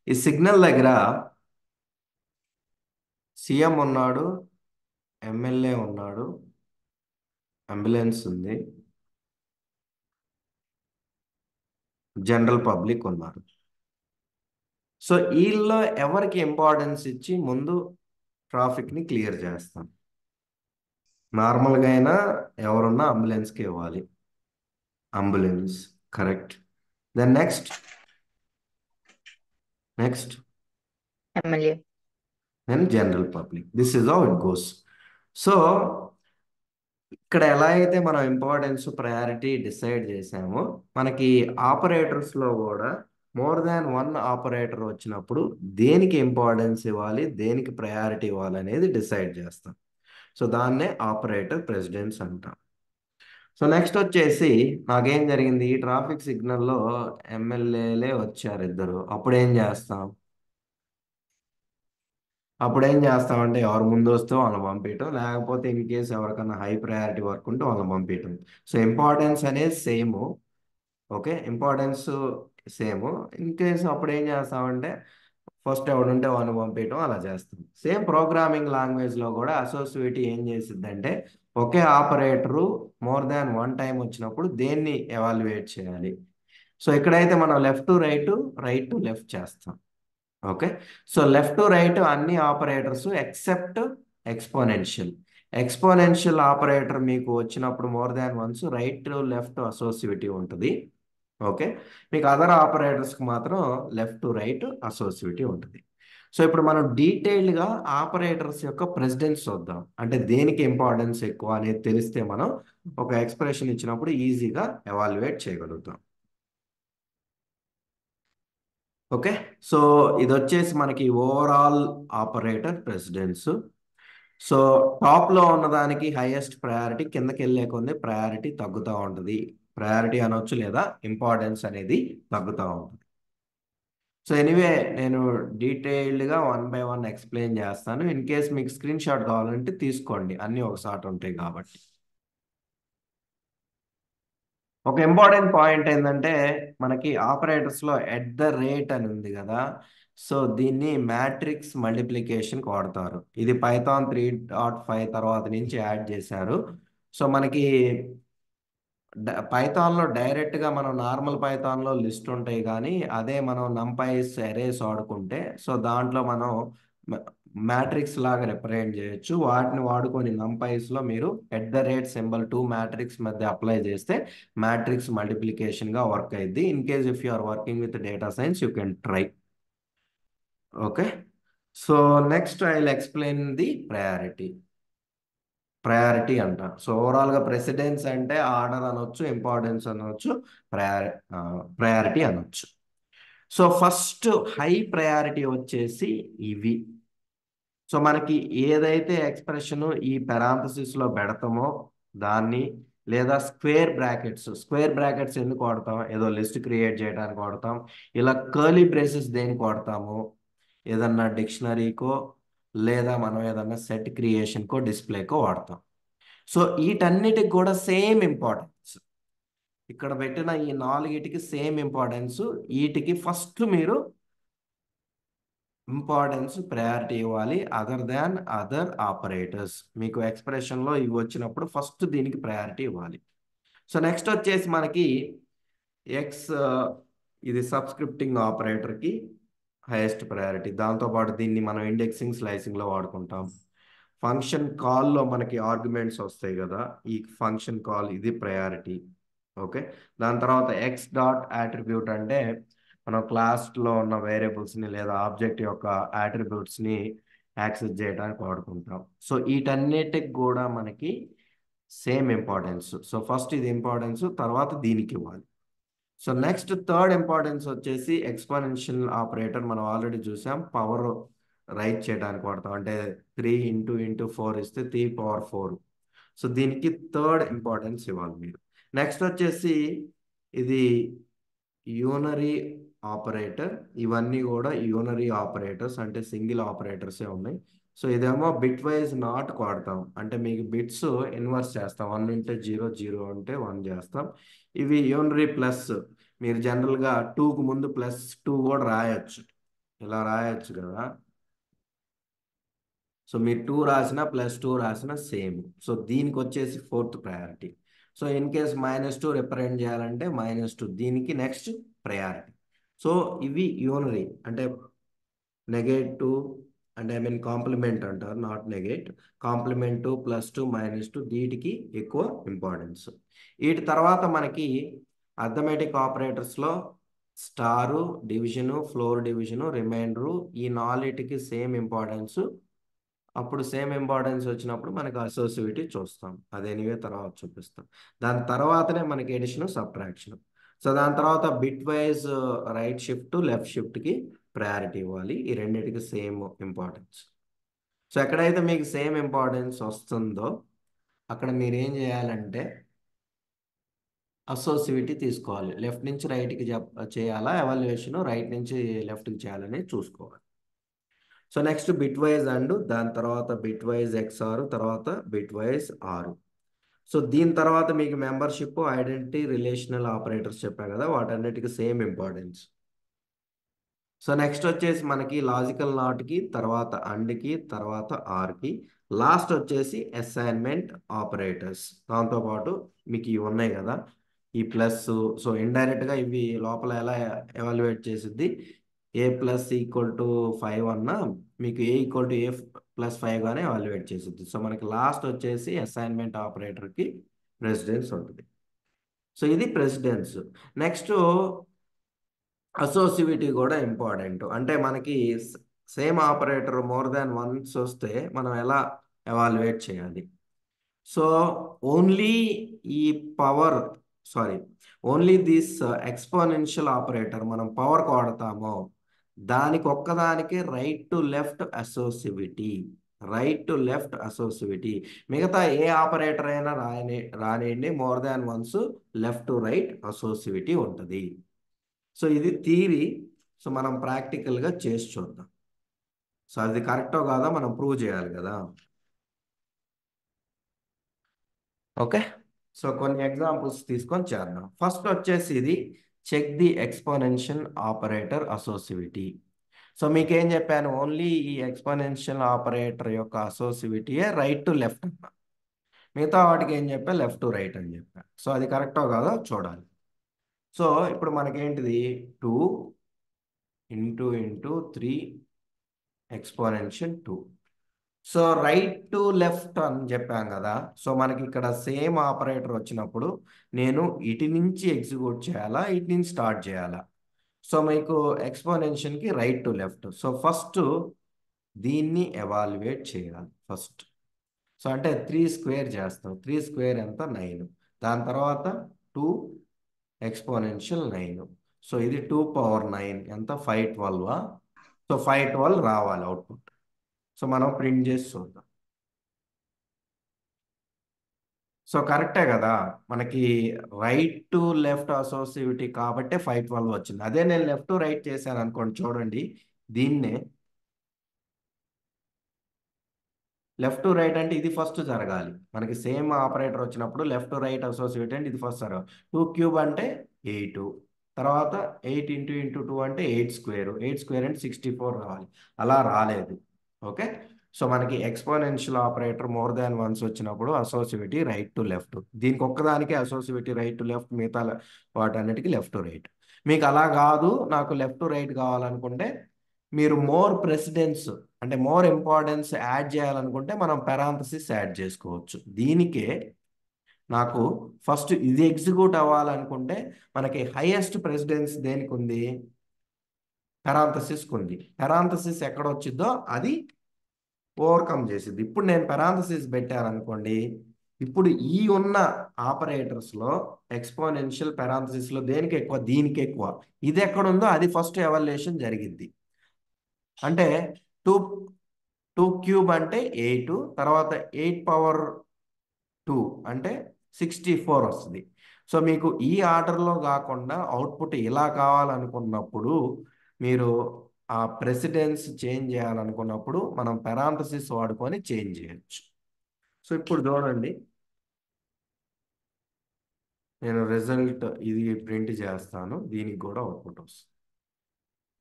Speaker 1: ఈ సిగ్నల్ దగ్గర సీఎం ఉన్నాడు, ఎమ్మెల్యే ఉన్నాడు, అంబులెన్స్ ఉంది, జనరల్ పబ్లిక్ ఉన్నారు. సో వీళ్ళలో ఎవరికి ఇంపార్టెన్స్ ఇచ్చి ముందు ట్రాఫిక్ని క్లియర్ చేస్తాం? నార్మల్గా అయినా ఎవరున్నా అంబులెన్స్కి ఇవ్వాలి, ambulance, correct. Then next, next
Speaker 2: MLA.
Speaker 1: Then general public. This is how it goes. So ఇక్కడ ఎలా అయితే మనం ఇంపార్టెన్స్ ప్రయారిటీ డిసైడ్ చేసామో, మనకి ఆపరేటర్స్ లో కూడా మోర్ దాన్ వన్ ఆపరేటర్ వచ్చినప్పుడు దేనికి ఇంపార్టెన్స్ ఇవ్వాలి, దేనికి ప్రయారిటీ ఇవ్వాలి అనేది డిసైడ్ చేస్తాం. సో దాన్నే ఆపరేటర్ ప్రెసిడెన్స్ అంటాం. సో నెక్స్ట్ వచ్చేసి నాకేం జరిగింది, ఈ ట్రాఫిక్ సిగ్నల్లో ఎమ్మెల్యేలే వచ్చారు ఇద్దరు. అప్పుడు ఏం చేస్తామంటే ఎవరు ముందు వస్తే వాళ్ళని పంపించటం, లేకపోతే ఇన్ కేసు ఎవరికన్నా హై ప్రయారిటీ వర్క్ ఉంటే వాళ్ళని పంపించటం. సో ఇంపార్టెన్స్ అనేది same. Okay, importance same. In case అప్పుడు ఏం చేస్తామంటే ఫస్ట్ ఎవడుంటే వాడిని పంపించడం అలా చేస్తాం. సేమ్ ప్రోగ్రామింగ్ లాంగ్వేజ్లో కూడా అసోసియేటివ్ ఏం చేసిద్దంటే ఒకే operator more than one time వచ్చినప్పుడు దేన్ని ఎవాల్యుయేట్ చేయాలి. సో ఇక్కడైతే మనం left to right, right to left చేస్తాం. Okay, so left to right అన్ని operators except exponential. Exponential operator మీకు వచ్చినప్పుడు more than once right to left associative ఉంటుంది. ఓకే, మీకు అదర్ ఆపరేటర్స్కి మాత్రం లెఫ్ట్ టు రైట్ అసోసియేటివ్ ఉంటుంది. సో ఇప్పుడు మనం డీటెయిల్డ్గా ఆపరేటర్స్ యొక్క ప్రెసిడెన్స్ చూద్దాం. అంటే దేనికి ఇంపార్టెన్స్ ఎక్కువ అనేది తెలిస్తే మనం ఒక ఎక్స్ప్రెషన్ ఇచ్చినప్పుడు ఈజీగా ఎవాల్యుయేట్ చేయగలుగుతాం. ఓకే, సో ఇది వచ్చేసి మనకి ఓవరాల్ ఆపరేటర్ ప్రెసిడెన్స్. సో టాప్లో ఉన్నదానికి హైయెస్ట్ ప్రయారిటీ, కిందకి వెళ్ళే కొద్ది ప్రయారిటీ తగ్గుతూ ఉంటుంది. ప్రయారిటీ అనొచ్చు లేదా ఇంపార్టెన్స్ అనేది తగ్గుతూ ఉంటుంది. సో ఎనీవే నేను డీటెయిల్డ్గా వన్ బై వన్ ఎక్స్ప్లెయిన్ చేస్తాను. ఇన్ కేస్ మీకు స్క్రీన్ షాట్ కావాలంటే తీసుకోండి, అన్నీ ఒకసారి ఉంటాయి కాబట్టి. ఒక ఇంపార్టెంట్ పాయింట్ ఏంటంటే మనకి ఆపరేటర్స్లో ఎట్ ద రేట్ అని ఉంది కదా. సో దీన్ని మ్యాట్రిక్స్ మల్టిప్లికేషన్ వాడతారు. ఇది పైథాన్ 3.5 తర్వాత నుంచి యాడ్ చేశారు. సో మనకి పైథాన్లో డైరెక్ట్గా మనం నార్మల్ పైథాన్లో లిస్ట్ ఉంటాయి, కానీ అదే మనం నంపైస్ అరేస్ వాడుకుంటే సో దాంట్లో మనం మ్యాట్రిక్స్ లాగా రిప్రజెంట్ చేయొచ్చు. వాటిని వాడుకొని నంపైస్లో మీరు at the rate symbol two matrix మధ్య అప్లై చేస్తే మ్యాట్రిక్స్ మల్టిప్లికేషన్గా వర్క్ అయింది. In case if you are working with data science you can try. Okay, so next I will explain the priority. Priority అంట. సో ఓవరాల్గా ప్రెసిడెన్స్ అంటే order అనొచ్చు, importance అనొచ్చు, ప్రయారి ప్రయారిటీ అనొచ్చు. సో ఫస్ట్ హై ప్రయారిటీ వచ్చేసి ఇవి. So మనకి ఏదైతే ఎక్స్ప్రెషన్ ఈ పెరాంథసిస్లో పెడతామో దాన్ని, లేదా స్క్వేర్ బ్రాకెట్స్ ఎందుకు వాడతాం, ఏదో లిస్ట్ క్రియేట్ చేయడానికి వాడతాం. ఇలా కర్లీ బ్రేసెస్ దేనికి వాడతాము, ఏదన్నా డిక్షనరీకో లేదా మనం ఏదన్నా సెట్ క్రియేషన్కో డిస్ప్లేకో వాడతాం. సో వీటన్నిటికి కూడా సేమ్ ఇంపార్టెన్స్. ఇక్కడ పెట్టిన ఈ నాలుగిటికి సేమ్ ఇంపార్టెన్స్. వీటికి ఫస్ట్ మీరు ఇంపార్టెన్స్ ప్రయారిటీ ఇవ్వాలి అదర్ దాన్ అదర్ ఆపరేటర్స్. మీకు ఎక్స్ప్రెషన్లో ఇవి వచ్చినప్పుడు ఫస్ట్ దీనికి ప్రయారిటీ ఇవ్వాలి. సో నెక్స్ట్ వచ్చేసి మనకి ఎక్స్, ఇది సబ్స్క్రిప్టింగ్ ఆపరేటర్కి హైయెస్ట్ ప్రయారిటీ. దాంతోపాటు దీన్ని మనం ఇండెక్సింగ్ స్లైసింగ్లో వాడుకుంటాం. ఫంక్షన్ కాల్లో మనకి ఆర్గ్యుమెంట్స్ వస్తాయి కదా, ఈ ఫంక్షన్ కాల్ ఇది ప్రయారిటీ. ఓకే, దాని తర్వాత ఎక్స్ డాట్ యాట్రిబ్యూట్ అంటే మనం క్లాస్లో ఉన్న వేరియబుల్స్ని లేదా ఆబ్జెక్ట్ యొక్క యాట్రిబ్యూట్స్ని యాక్సెస్ చేయడానికి వాడుకుంటాం. సో వీటన్నిటికి కూడా మనకి సేమ్ ఇంపార్టెన్స్. సో ఫస్ట్ ఇది ఇంపార్టెన్స్, తర్వాత దీనికి ఇవ్వాలి. సో నెక్స్ట్ థర్డ్ ఇంపార్టెన్స్ వచ్చేసి ఎక్స్పోనెన్షియల్ ఆపరేటర్. మనం ఆల్రెడీ చూసాం, పవర్ రైట్ చేయడానికి వాడతాం. అంటే 3 × 4 ఇస్తే 3 × 4. సో దీనికి థర్డ్ ఇంపార్టెన్స్ ఇవ్వాలి మీరు. నెక్స్ట్ వచ్చేసి ఇది యూనరీ ఆపరేటర్. ఇవన్నీ కూడా యూనరీ ఆపరేటర్స్, అంటే సింగిల్ ఆపరేటర్సే ఉన్నాయి. సో ఇదేమో బిట్ వైజ్ నాట్ వాడతాం, అంటే మీకు బిట్స్ ఇన్వర్స్ చేస్తాం. 1 ఉంటే 0, 0 ఉంటే 1 చేస్తాం. ఇవి యూనరీ ప్లస్. మీరు జనరల్గా 2కు ముందు +2 కూడా రాయొచ్చు, ఇలా రాయొచ్చు కదా. సో మీరు 2 రాసినా +2 రాసినా సేమ్. సో దీనికి వచ్చేసి fourth priority. So in case -2 represent చేయాలంటే -2 దీనికి నెక్స్ట్ ప్రయారిటీ. సో ఇవి యూనరీ, అంటే నెగేటివ్, అంటే ఐ మీన్ కాంప్లిమెంట్ అంటారు, నాట్ నెగేట్. కాంప్లిమెంటు +2 -2 వీటికి ఎక్కువ ఇంపార్టెన్స్. వీటి తర్వాత మనకి అర్థమెటిక్ ఆపరేటర్స్లో star, division, floor division, remainder, ఈ నాలుగిటికి సేమ్ ఇంపార్టెన్స్. అప్పుడు సేమ్ ఇంపార్టెన్స్ వచ్చినప్పుడు మనకి అసోసియేటివ్ చూస్తాం. అది ఎనీవే తర్వాత చూపిస్తాం. దాని తర్వాతనే మనకి ఎడిషన్, సబ్ట్రాక్షన్. సో దాని తర్వాత bitwise right shift, left షిఫ్ట్కి ప్రయారిటీ ఇవ్వాలి. ఈ రెండింటికి సేమ్ ఇంపార్టెన్స్. సో ఎక్కడైతే మీకు సేమ్ ఇంపార్టెన్స్ వస్తుందో అక్కడ మీరు ఏం చేయాలంటే అసోసియేటివ్ తీసుకోవాలి. లెఫ్ట్ నుంచి రైట్కి చేయాలా ఎవాల్యుయేషన్, రైట్ నుంచి లెఫ్ట్కి చేయాలని చూసుకోవాలి. So next bit wise and దాని తర్వాత బిట్ వైజ్ XR, తర్వాత బిట్ వైజ్ R. సో దీని తర్వాత మీకు మెంబర్షిప్, ఐడెంటిటీ, రిలేషనల్ ఆపరేటర్స్ చెప్పా కదా, వాటన్నిటికీ సేమ్ ఇంపార్టెన్స్. సో నెక్స్ట్ వచ్చేసి మనకి లాజికల్ నాట్కి, తర్వాత అండ్కి, తర్వాత ఆర్కి, లాస్ట్ వచ్చేసి అసైన్మెంట్ ఆపరేటర్స్. దాంతోపాటు మీకు ఇవి ఉన్నాయి కదా, ఈ ప్లస్. సో ఇండైరెక్ట్గా ఇవి లోపల ఎలా ఎవాల్యుయేట్ చేసిద్ది, A+=5 అన్నా మీకు A=A+5 గానే ఎవాల్యుయేట్ చేసిద్ది. సో మనకి లాస్ట్ వచ్చేసి అసైన్మెంట్ ఆపరేటర్కి ప్రెసిడెన్స్ ఉంటుంది. సో ఇది ప్రెసిడెన్స్. నెక్స్ట్ అసోసియేటివ్ కూడా ఇంపార్టెంట్. అంటే మనకి same operator more than once వస్తే మనం ఎలా ఎవాల్యుయేట్ చేయాలి. సో ఓన్లీ ఈ power sorry only this exponential operator మనం పవర్ వాడతామో దానికి ఒక్కదానికి right to left associativity, right to left associativity. మిగతా ఏ ఆపరేటర్ అయినా రానియండి, more than once left to right associativity ఉంటుంది. సో ఇది థియరీ. సో మనం ప్రాక్టికల్గా చేసి చూద్దాం. సో అది కరెక్టో కాదో మనం ప్రూవ్ చేయాలి కదా. ఓకే, సో కొన్ని ఎగ్జాంపుల్స్ తీసుకొని చేద్దాం. ఫస్ట్ వచ్చేసి ఇది check the exponential operator associativity. So మీకేం చెప్పాను, ఓన్లీ ఈ ఎక్స్పోనెన్షియల్ ఆపరేటర్ యొక్క అసోసివిటీయే రైట్ టు లెఫ్ట్ అన్న. మిగతా వాటికి ఏం చెప్పా, లెఫ్ట్ టు రైట్ అని చెప్పా. సో అది కరెక్టో కాదో చూడాలి. సో ఇప్పుడు మనకేంటిది 2 × 3 exponential 2. So right to left అని చెప్పాం కదా. సో మనకి ఇక్కడ సేమ్ ఆపరేటర్ వచ్చినప్పుడు నేను ఇటు నుంచి ఎగ్జిక్యూట్ చేయాలా, ఇటు నుంచి స్టార్ట్ చేయాలా. సో మీకు ఎక్స్పోనెన్షియల్కి right to left. So first దీన్ని ఎవాల్యుయేట్ చేయాలి ఫస్ట్. సో అంటే 3² చేస్తాం. 3² ఎంత, 9. దాని తర్వాత 2 ఎక్స్పోనెన్షియల్ 9. సో ఇది 2⁻9 ఎంత, 512. సో 512 రావాలి అవుట్పుట్. సో మనం ప్రింట్ చేసి చూద్దాం. సో కరెక్టే కదా, మనకి రైట్ టు లెఫ్ట్ అసోసియేటివ్ కాబట్టి 512 వచ్చింది. అదే నేను లెఫ్ట్ టు రైట్ చేశాను అనుకోండి, చూడండి దీన్నే లెఫ్ట్ టు రైట్ అంటే ఇది ఫస్ట్ జరగాలి. మనకి సేమ్ ఆపరేటర్ వచ్చినప్పుడు లెఫ్ట్ టు రైట్ అసోసియేట్ అంటే ఇది ఫస్ట్ జరగాలి. 2³ అంటే 8, తర్వాత 8 × 2 అంటే 8². 8² అంటే 64 రావాలి. అలా రాలేదు. ఓకే, సో మనకి exponential operator more than once వచ్చినప్పుడు అసోసియేటివ్ రైట్ టు లెఫ్ట్. దీనికి ఒక్కదానికే అసోసియేటివ్ రైట్ టు లెఫ్ట్, మిగతా వాటన్నిటికీ లెఫ్ట్ టు రైట్. మీకు అలా కాదు, నాకు లెఫ్ట్ టు రైట్ కావాలనుకుంటే మీరు మోర్ ప్రెసిడెన్స్ అంటే మోర్ ఇంపార్టెన్స్ యాడ్ చేయాలనుకుంటే మనం పెరాంథసిస్ యాడ్ చేసుకోవచ్చు. దీనికే నాకు ఫస్ట్ ఇది ఎగ్జిక్యూట్ అవ్వాలనుకుంటే మనకి హైయెస్ట్ ప్రెసిడెన్స్ దేనికి ఉంది, పెరాంథసిస్కి ఉంది. పెరాంథసిస్ ఎక్కడ వచ్చిందో అది ఓవర్కమ్ చేసింది. ఇప్పుడు నేను పెరాంథసిస్ పెట్టాను అనుకోండి, ఇప్పుడు ఈ ఉన్న ఆపరేటర్స్లో ఎక్స్పోనెన్షియల్ పెరాంథసిస్లో దేనికి ఎక్కువ, దీనికి ఎక్కువ. ఇది ఎక్కడుందో అది ఫస్ట్ ఎవాల్యుయేషన్ జరిగింది. అంటే 2 2³ అంటే 8, తర్వాత 8⁻2 అంటే 64 వస్తుంది. సో మీకు ఈ ఆర్డర్లో కాకుండా అవుట్పుట్ ఇలా కావాలనుకున్నప్పుడు మీరు ఆ ప్రెసిడెన్స్ చేంజ్ చేయాలనుకున్నప్పుడు మనం పెరాంథసిస్ వాడుకొని చేంజ్ చేయొచ్చు. సో ఇప్పుడు చూడండి, నేను రిజల్ట్ ఇది ప్రింట్ చేస్తాను, దీనికి కూడా అవుట్పుట్ వస్తుంది.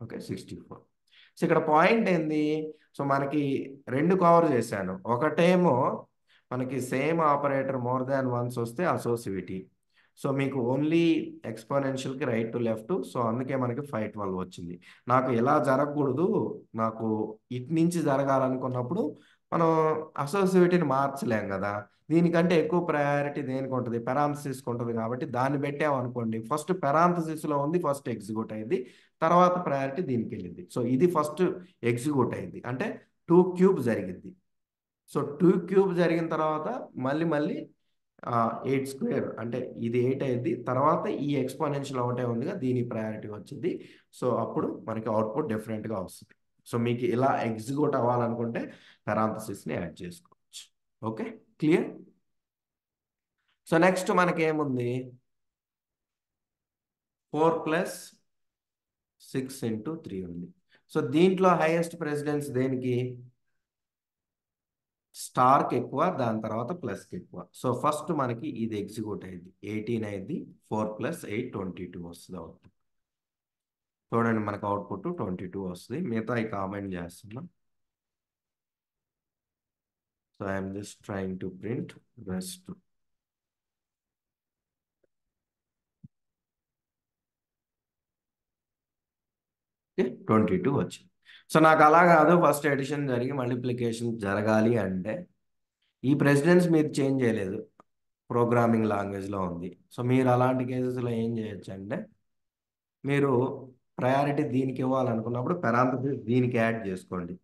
Speaker 1: ఓకే, 64. సో ఇక్కడ పాయింట్ ఏంది, సో మనకి రెండు కవర్ చేశాను. ఒకటేమో మనకి same operator more than once వస్తే అసోసియేటివ్. సో మీకు ఓన్లీ ఎక్స్పోనెన్షియల్కి రైట్ టు లెఫ్ట్. సో అందుకే మనకి 512 వచ్చింది. నాకు ఎలా జరగకూడదు, నాకు ఇటు నుంచి జరగాలనుకున్నప్పుడు మనం అసోసియేటివ్ని మార్చలేం కదా. దీనికంటే ఎక్కువ ప్రయారిటీ దేనికి ఉంటుంది, పెరాంథసిస్కి ఉంటుంది. కాబట్టి దాన్ని పెట్టామనుకోండి, ఫస్ట్ పెరాంథసిస్లో ఉంది, ఫస్ట్ ఎగ్జిక్యూట్ అయింది, తర్వాత ప్రయారిటీ దీనికి వెళ్ళింది. సో ఇది ఫస్ట్ ఎగ్జిక్యూట్ అయింది అంటే 2³ జరిగింది. సో 2³ జరిగిన తర్వాత మళ్ళీ మళ్ళీ 8² అంటే ఇది 8 అయింది. తర్వాత ఈ ఎక్స్పోనెన్షియల్ ఒకటే ఉందిగా దీని ప్రయారిటీ వచ్చింది. సో అప్పుడు మనకి అవుట్పుట్ డిఫరెంట్గా వస్తుంది. సో మీకు ఇలా ఎగ్జిక్యూట్ అవ్వాలనుకుంటే పెరాంథసిస్ని యాడ్ చేసుకోవచ్చు. Okay, clear. సో నెక్స్ట్ మనకి ఏముంది, 4+6 × 3 ఉంది. సో దీంట్లో హైయెస్ట్ ప్రెసిడెన్స్ దేనికి, స్టార్కి ఎక్కువ, దాని తర్వాత ప్లస్కి ఎక్కువ. సో ఫస్ట్ మనకి ఇది ఎగ్జిక్యూట్ అయింది, 18 అయింది. 4+8 22 వస్తుంది అవుట్పుట్. చూడండి మనకు అవుట్పుట్ 22 వస్తుంది. మిగతా ఈ కామెంట్ చేస్తున్నాం. So I'm just trying to print rest. Okay, 22 వచ్చింది. సో నాకు అలా కాదు, ఫస్ట్ ఎడిషన్ జరిగి మల్టిప్లికేషన్ జరగాలి అంటే ఈ ప్రెసిడెన్స్ మీరు చేంజ్ చేయలేదు, ప్రోగ్రామింగ్ లాంగ్వేజ్లో ఉంది. సో మీరు అలాంటి కేసెస్లో ఏం చేయొచ్చు అంటే, మీరు ప్రయారిటీ దీనికి ఇవ్వాలనుకున్నప్పుడు పెరాంథసిస్ దీనికి యాడ్ చేసుకోండి.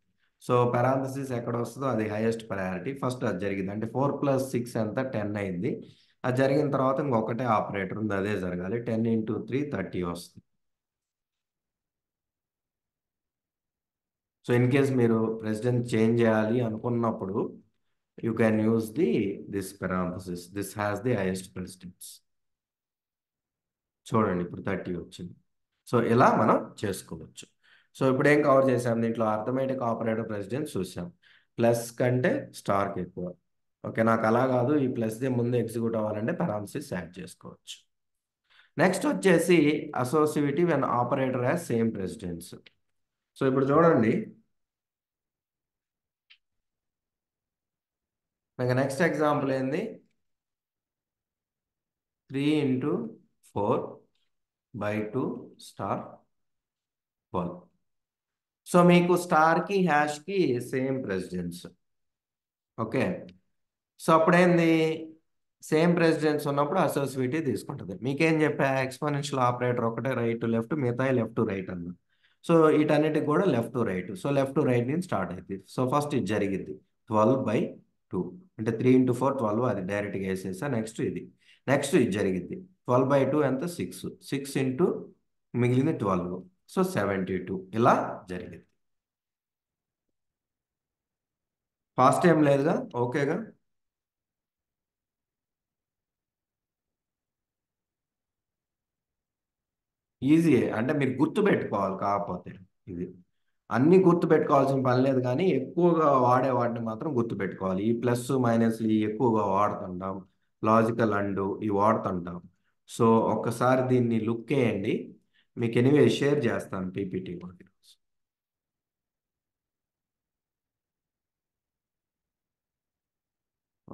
Speaker 1: సో పెరాంథసిస్ ఎక్కడ వస్తుందో అది హైయెస్ట్ ప్రయారిటీ, ఫస్ట్ అది జరిగింది. అంటే 4+6 ఎంత, 10 అయింది. అది జరిగిన తర్వాత ఇంకొకటే ఆపరేటర్ ఉంది, అదే జరగాలి. 10 × 3 30 వస్తుంది. సో ఇన్ కేస్ మీరు ప్రెసిడెంట్ చేంజ్ చేయాలి అనుకున్నప్పుడు you can use this parenthesis, this has the highest precedence. చూడండి ఇప్పుడు 30 వచ్చింది. సో ఇలా మనం చేసుకోవచ్చు. సో ఇప్పుడు ఏం కవర్ చేసాం, దీంట్లో అర్థమెటిక్ ఆపరేటర్ ప్రెసిడెన్స్ చూసాం. ప్లస్ కంటే స్టార్కి ఎక్కువ. ఓకే, నాకు అలా కాదు, ఈ ప్లస్ది ముందు ఎగ్జిక్యూట్ అవ్వాలంటే పెరాంథసిస్ యాడ్ చేసుకోవచ్చు. నెక్స్ట్ వచ్చేసి associative when operator has same precedence. So ఇప్పుడు చూడండి, నాకు నెక్స్ట్ ఎగ్జాంపుల్ ఏంది, 3 × 4/2 స్టార్ 12. సో మీకు స్టార్కి హ్యాష్కి సేమ్ ప్రెసిడెన్స్. ఓకే, సో అప్పుడేంది, సేమ్ ప్రెసిడెన్స్ ఉన్నప్పుడు అసోసియేటివ్ తీసుకుంటుంది. మీకేం చెప్పా, ఎక్స్పోనెన్షియల్ ఆపరేటర్ ఒకటే రైట్ టు లెఫ్ట్, మిగతా లెఫ్ట్ టు రైట్ అన్న. సో వీటన్నిటికి కూడా left to right. So left to right నుంచి స్టార్ట్ అవుతుంది. సో ఫస్ట్ ఇది జరిగింది 12/2, అంటే 3 × 4 12, అది డైరెక్ట్గా వేసేసా. నెక్స్ట్ ఇది, నెక్స్ట్ ఇది జరిగింది 12/2 ఎంత, 6 6 ఇంటూ మిగిలింది 12, సో 72 ఇలా జరిగింది. ఫాస్ట్ ఏం లేదుగా, ఓకేగా. ఈజీయే, అంటే మీరు గుర్తు పెట్టుకోవాలి. కాకపోతే ఇది అన్ని గుర్తు పెట్టుకోవాల్సిన పని లేదు, కానీ ఎక్కువగా వాడే వాటిని మాత్రం గుర్తు పెట్టుకోవాలి. ఈ ప్లస్ మైనస్ ఈ ఎక్కువగా వాడుతుంటాం, లాజికల్ అండ్ ఇవి వాడుతుంటాం. సో ఒక్కసారి దీన్ని లుక్ వేయండి, మీకు ఎనివే షేర్ చేస్తాను పీపీటీ ఒకటి.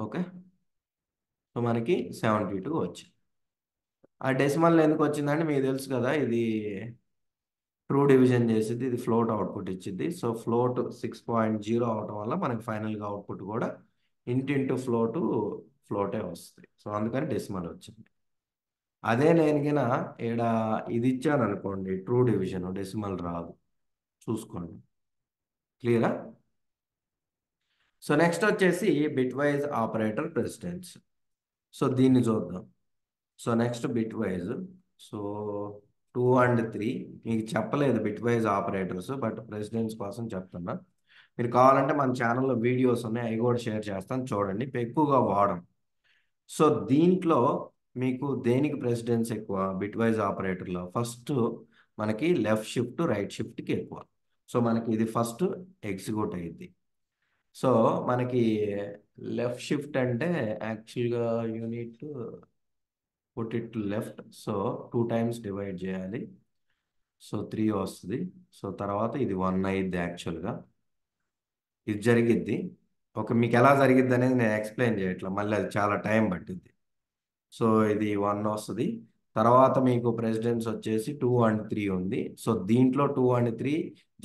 Speaker 1: ఓకే, సో మనకి 72 వచ్చింది. ఆ డెసిమల్ ఎందుకు వచ్చిందంటే మీకు తెలుసు కదా, ఇది ట్రూ డివిజన్ చేసింది, ఇది ఫ్లోట్ అవుట్పుట్ ఇచ్చింది. సో ఫ్లోట్ 6.0 అవటం వల్ల మనకి ఫైనల్గా అవుట్పుట్ కూడా ఇంటూ ఫ్లోటే వస్తుంది. సో అందుకని డెసిమల్ వచ్చింది. అదే నేను గిన ఈడ ఇది ఇచ్చాను అనుకోండి, ట్రూ డివిజన్, డెసిమల్ రాదు, చూసుకోండి. క్లియరా. సో నెక్స్ట్ వచ్చేసి bit wise operator precedence. So దీన్ని చూద్దాం. So next bit wise. So 2 and 3 మీకు చెప్పలేదు bit wise operators, but precedence కోసం చెప్తున్నా. మీరు కావాలంటే మన ఛానల్లో వీడియోస్ ఉన్నాయి, అవి కూడా షేర్ చేస్తాను, చూడండి. ఎక్కువగా వాడం. సో దీంట్లో మీకు దేనికి ప్రెసిడెన్స్ ఎక్కువ, బిట్ వైజ్ ఆపరేటర్లో ఫస్ట్ మనకి లెఫ్ట్ షిఫ్ట్ రైట్ షిఫ్ట్కి ఎక్కువ. సో మనకి ఇది ఫస్ట్ ఎగ్జిక్యూట్ అయ్యింది. సో మనకి లెఫ్ట్ షిఫ్ట్ అంటే యాక్చువల్గా unit put it left. So 2 times divide చేయాలి. సో 3 వస్తుంది. సో తర్వాత ఇది 1 అయ్యిద్ది యాక్చువల్గా, ఇది జరిగిద్ది. ఓకే, మీకు ఎలా జరిగిద్ది అనేది నేను ఎక్స్ప్లెయిన్ చేయట్లా, మళ్ళీ అది చాలా టైం పట్టిద్ది. సో ఇది 1 వస్తుంది. తర్వాత మీకు ప్రెసిడెన్స్ వచ్చేసి 2 and 3 ఉంది. సో దీంట్లో 2 and 3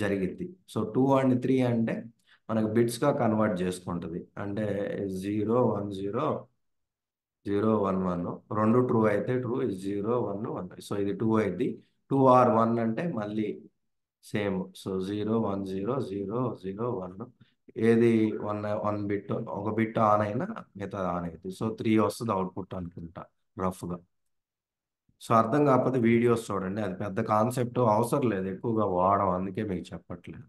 Speaker 1: జరిగిద్ది. సో 2 and 3 అంటే మనకు బిట్స్గా కన్వర్ట్ చేసుకుంటుంది. అంటే 0 1 0 0 1 1, రెండు ట్రూ అయితే ట్రూ, 0 1 1. సో ఇది 2 అయింది. 2 or 1 అంటే మళ్ళీ సేమ్. సో 0 1 0 0 0 1, ఏది వన్ వన్ బిట్ ఒక బిట్ ఆన్ అయినా మిగతా ఆన్ అవుతుంది. సో 3 వస్తుంది అవుట్పుట్ అనుకుంటా రఫ్గా. సో అర్థం కాకపోతే వీడియోస్ చూడండి, అది పెద్ద కాన్సెప్ట్ అవసరం లేదు ఎక్కువగా వాడడం, అందుకే మీకు చెప్పట్లేదు.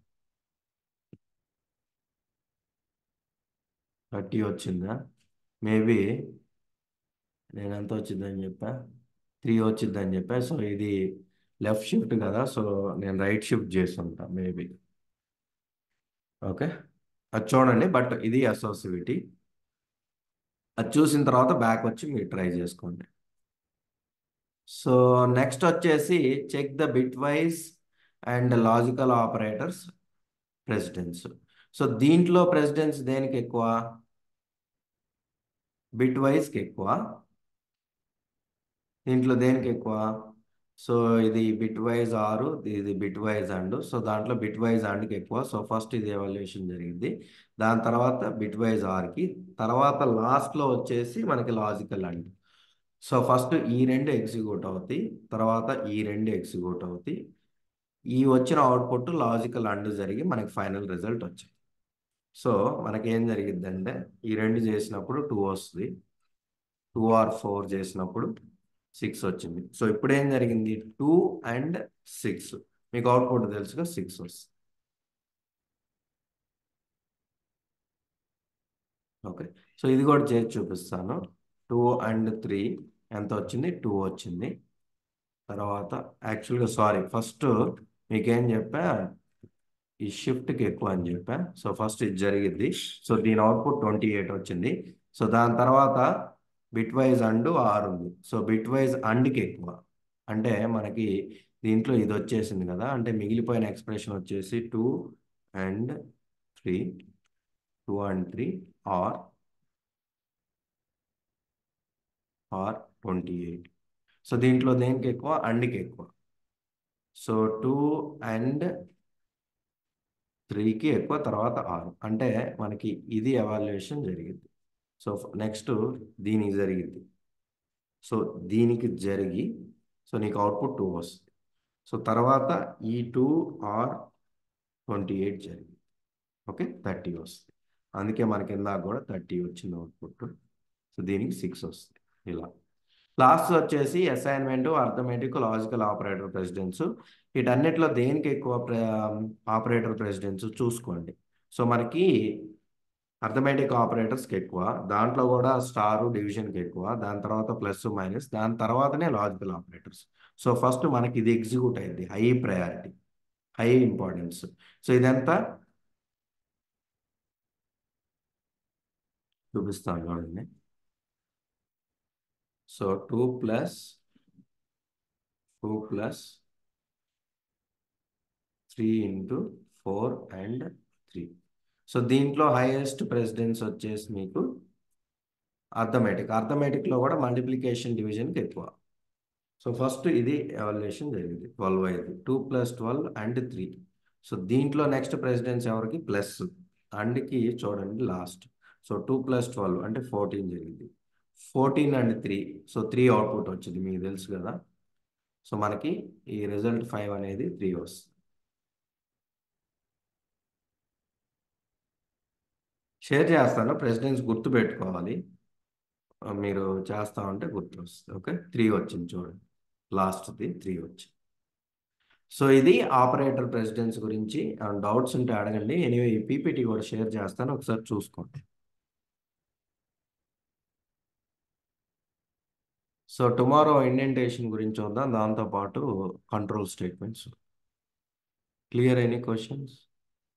Speaker 1: 30 వచ్చిందా? మేబీ నేను ఎంత వచ్చిందని చెప్పా, 3 వచ్చిందని చెప్పా. సో ఇది లెఫ్ట్ షిఫ్ట్ కదా, సో నేను రైట్ షిఫ్ట్ చేసి ఉంటా మేబీ. ఓకే, అది చూడండి, బట్ ఇది అసోసివిటీ. అది చూసిన తర్వాత బ్యాక్ వచ్చి మీరు ట్రై చేసుకోండి. సో నెక్స్ట్ వచ్చేసి check the bit wise and logical operators precedence. So దీంట్లో ప్రెసిడెన్స్ దేనికి ఎక్కువ? బిట్ వైజ్కి ఎక్కువ. దీంట్లో దేనికి ఎక్కువ? సో ఇది బిట్ వైజ్ ఆరు, ఇది బిట్ వైజ్ అండ్. సో దాంట్లో బిట్ వైజ్ అండ్కి ఎక్కువ. సో ఫస్ట్ ఇది ఎవాల్యుయేషన్ జరిగింది, దాని తర్వాత బిట్ వైజ్ ఆర్కి, తర్వాత లాస్ట్లో వచ్చేసి మనకి లాజికల్ అండ్. సో ఫస్ట్ ఈ రెండు ఎగ్జిక్యూట్ అవుతాయి, తర్వాత ఈ రెండు ఎగ్జిక్యూట్ అవుతాయి. ఈ వచ్చిన అవుట్పుట్ లాజికల్ అండ్ జరిగి మనకి ఫైనల్ రిజల్ట్ వచ్చింది. సో మనకి ఏం జరిగిద్దంటే ఈ రెండు చేసినప్పుడు 2 వస్తుంది, 2 ఆర్ 4 చేసినప్పుడు 6 వచ్చింది. సో ఇప్పుడు ఏం జరిగింది, 2 అండ్ 6, మీకు అవుట్పుట్ తెలుసుగా 6 వస్తుంది. ఓకే, సో ఇది కూడా చేసి చూపిస్తాను. 2 అండ్ 3 ఎంత వచ్చింది, 2 వచ్చింది. తర్వాత యాక్చువల్గా సారీ, ఫస్ట్ మీకేం చెప్పా, ఈ షిఫ్ట్కి ఎక్కువ అని చెప్పా. సో ఫస్ట్ ఇది జరిగింది, సో దీని అవుట్పుట్ 28 వచ్చింది. సో దాని తర్వాత బిట్ వైజ్ అండ్ 6 ఉంది. సో బిట్ వైజ్ అండ్కి ఎక్కువ, అంటే మనకి దీంట్లో ఇది వచ్చేసింది కదా, అంటే మిగిలిపోయిన ఎక్స్ప్రెషన్ వచ్చేసి 2 అండ్ 3, 2 అండ్ 3 ఆర్ 28. సో దీంట్లో దేనికి ఎక్కువ, అండ్కి ఎక్కువ. సో 2 అండ్ 3కి ఎక్కువ, తర్వాత 6, అంటే మనకి ఇది ఎవాల్యుయేషన్ జరిగింది. సో నెక్స్ట్ దీనికి జరిగింది, సో దీనికి జరిగి, సో నీకు అవుట్పుట్ 2 వస్తుంది. సో తర్వాత ఈ 2 ఆర్ 28 జరిగింది. ఓకే, 30 వస్తుంది. అందుకే మనకి ఇందాక కూడా 30 వచ్చింది అవుట్పుట్. సో దీనికి 6 వస్తుంది. ఇలా లాస్ట్ వచ్చేసి assignment, arithmetic, logical operator precedence. వీటన్నిటిలో దేనికి ఎక్కువ ఆపరేటర్ ప్రెసిడెన్స్ చూసుకోండి. సో మనకి అర్థమెటిక్ ఆపరేటర్స్కి ఎక్కువ, దాంట్లో కూడా స్టారు డివిజన్కి ఎక్కువ, దాని తర్వాత ప్లస్ మైనస్, దాని తర్వాతనే లాజికల్ ఆపరేటర్స్. సో ఫస్ట్ మనకి ఇది ఎగ్జిక్యూట్ అయింది, high priority, high importance. So ఇదంతా చూపిస్తాను చూడండి. So 2 plus 2 plus 3 into 4 and 3. So దీంట్లో హైయెస్ట్ ప్రెసిడెన్స్ వచ్చేసి మీకు అర్థమెటిక్లో కూడా మల్టిప్లికేషన్ డివిజన్కి ఎక్కువ. సో ఫస్ట్ ఇది ఎవాల్యుయేషన్ జరిగింది, 12 అయింది, 2 ప్లస్ 12 అండ్ 3. సో దీంట్లో నెక్స్ట్ ప్రెసిడెన్స్ ఎవరికి, ప్లస్ అండ్కి చూడండి లాస్ట్. సో 2 ప్లస్ 12 అంటే 14 జరిగింది, 14 అండ్ 3. సో 3 అవుట్పుట్ వచ్చింది, మీకు తెలుసు కదా. సో మనకి ఈ రిజల్ట్ 5 అనేది 3 వస్తుంది. షేర్ చేస్తాను, ప్రెసిడెన్స్ గుర్తు పెట్టుకోవాలి. మీరు చేస్తా ఉంటే గుర్తు వస్తుంది. ఓకే, 3 వచ్చింది చూడండి, లాస్ట్ది 3 వచ్చింది. సో ఇది ఆపరేటర్ ప్రెసిడెన్స్ గురించి. డౌట్స్ ఉంటే అడగండి. ఎనీవే ఈ పీపీటీ కూడా షేర్ చేస్తాను, ఒకసారి చూసుకోండి. సో టుమారో ఇండెంటేషన్ గురించి చూద్దాం, దాంతోపాటు control statements. Clear any questions?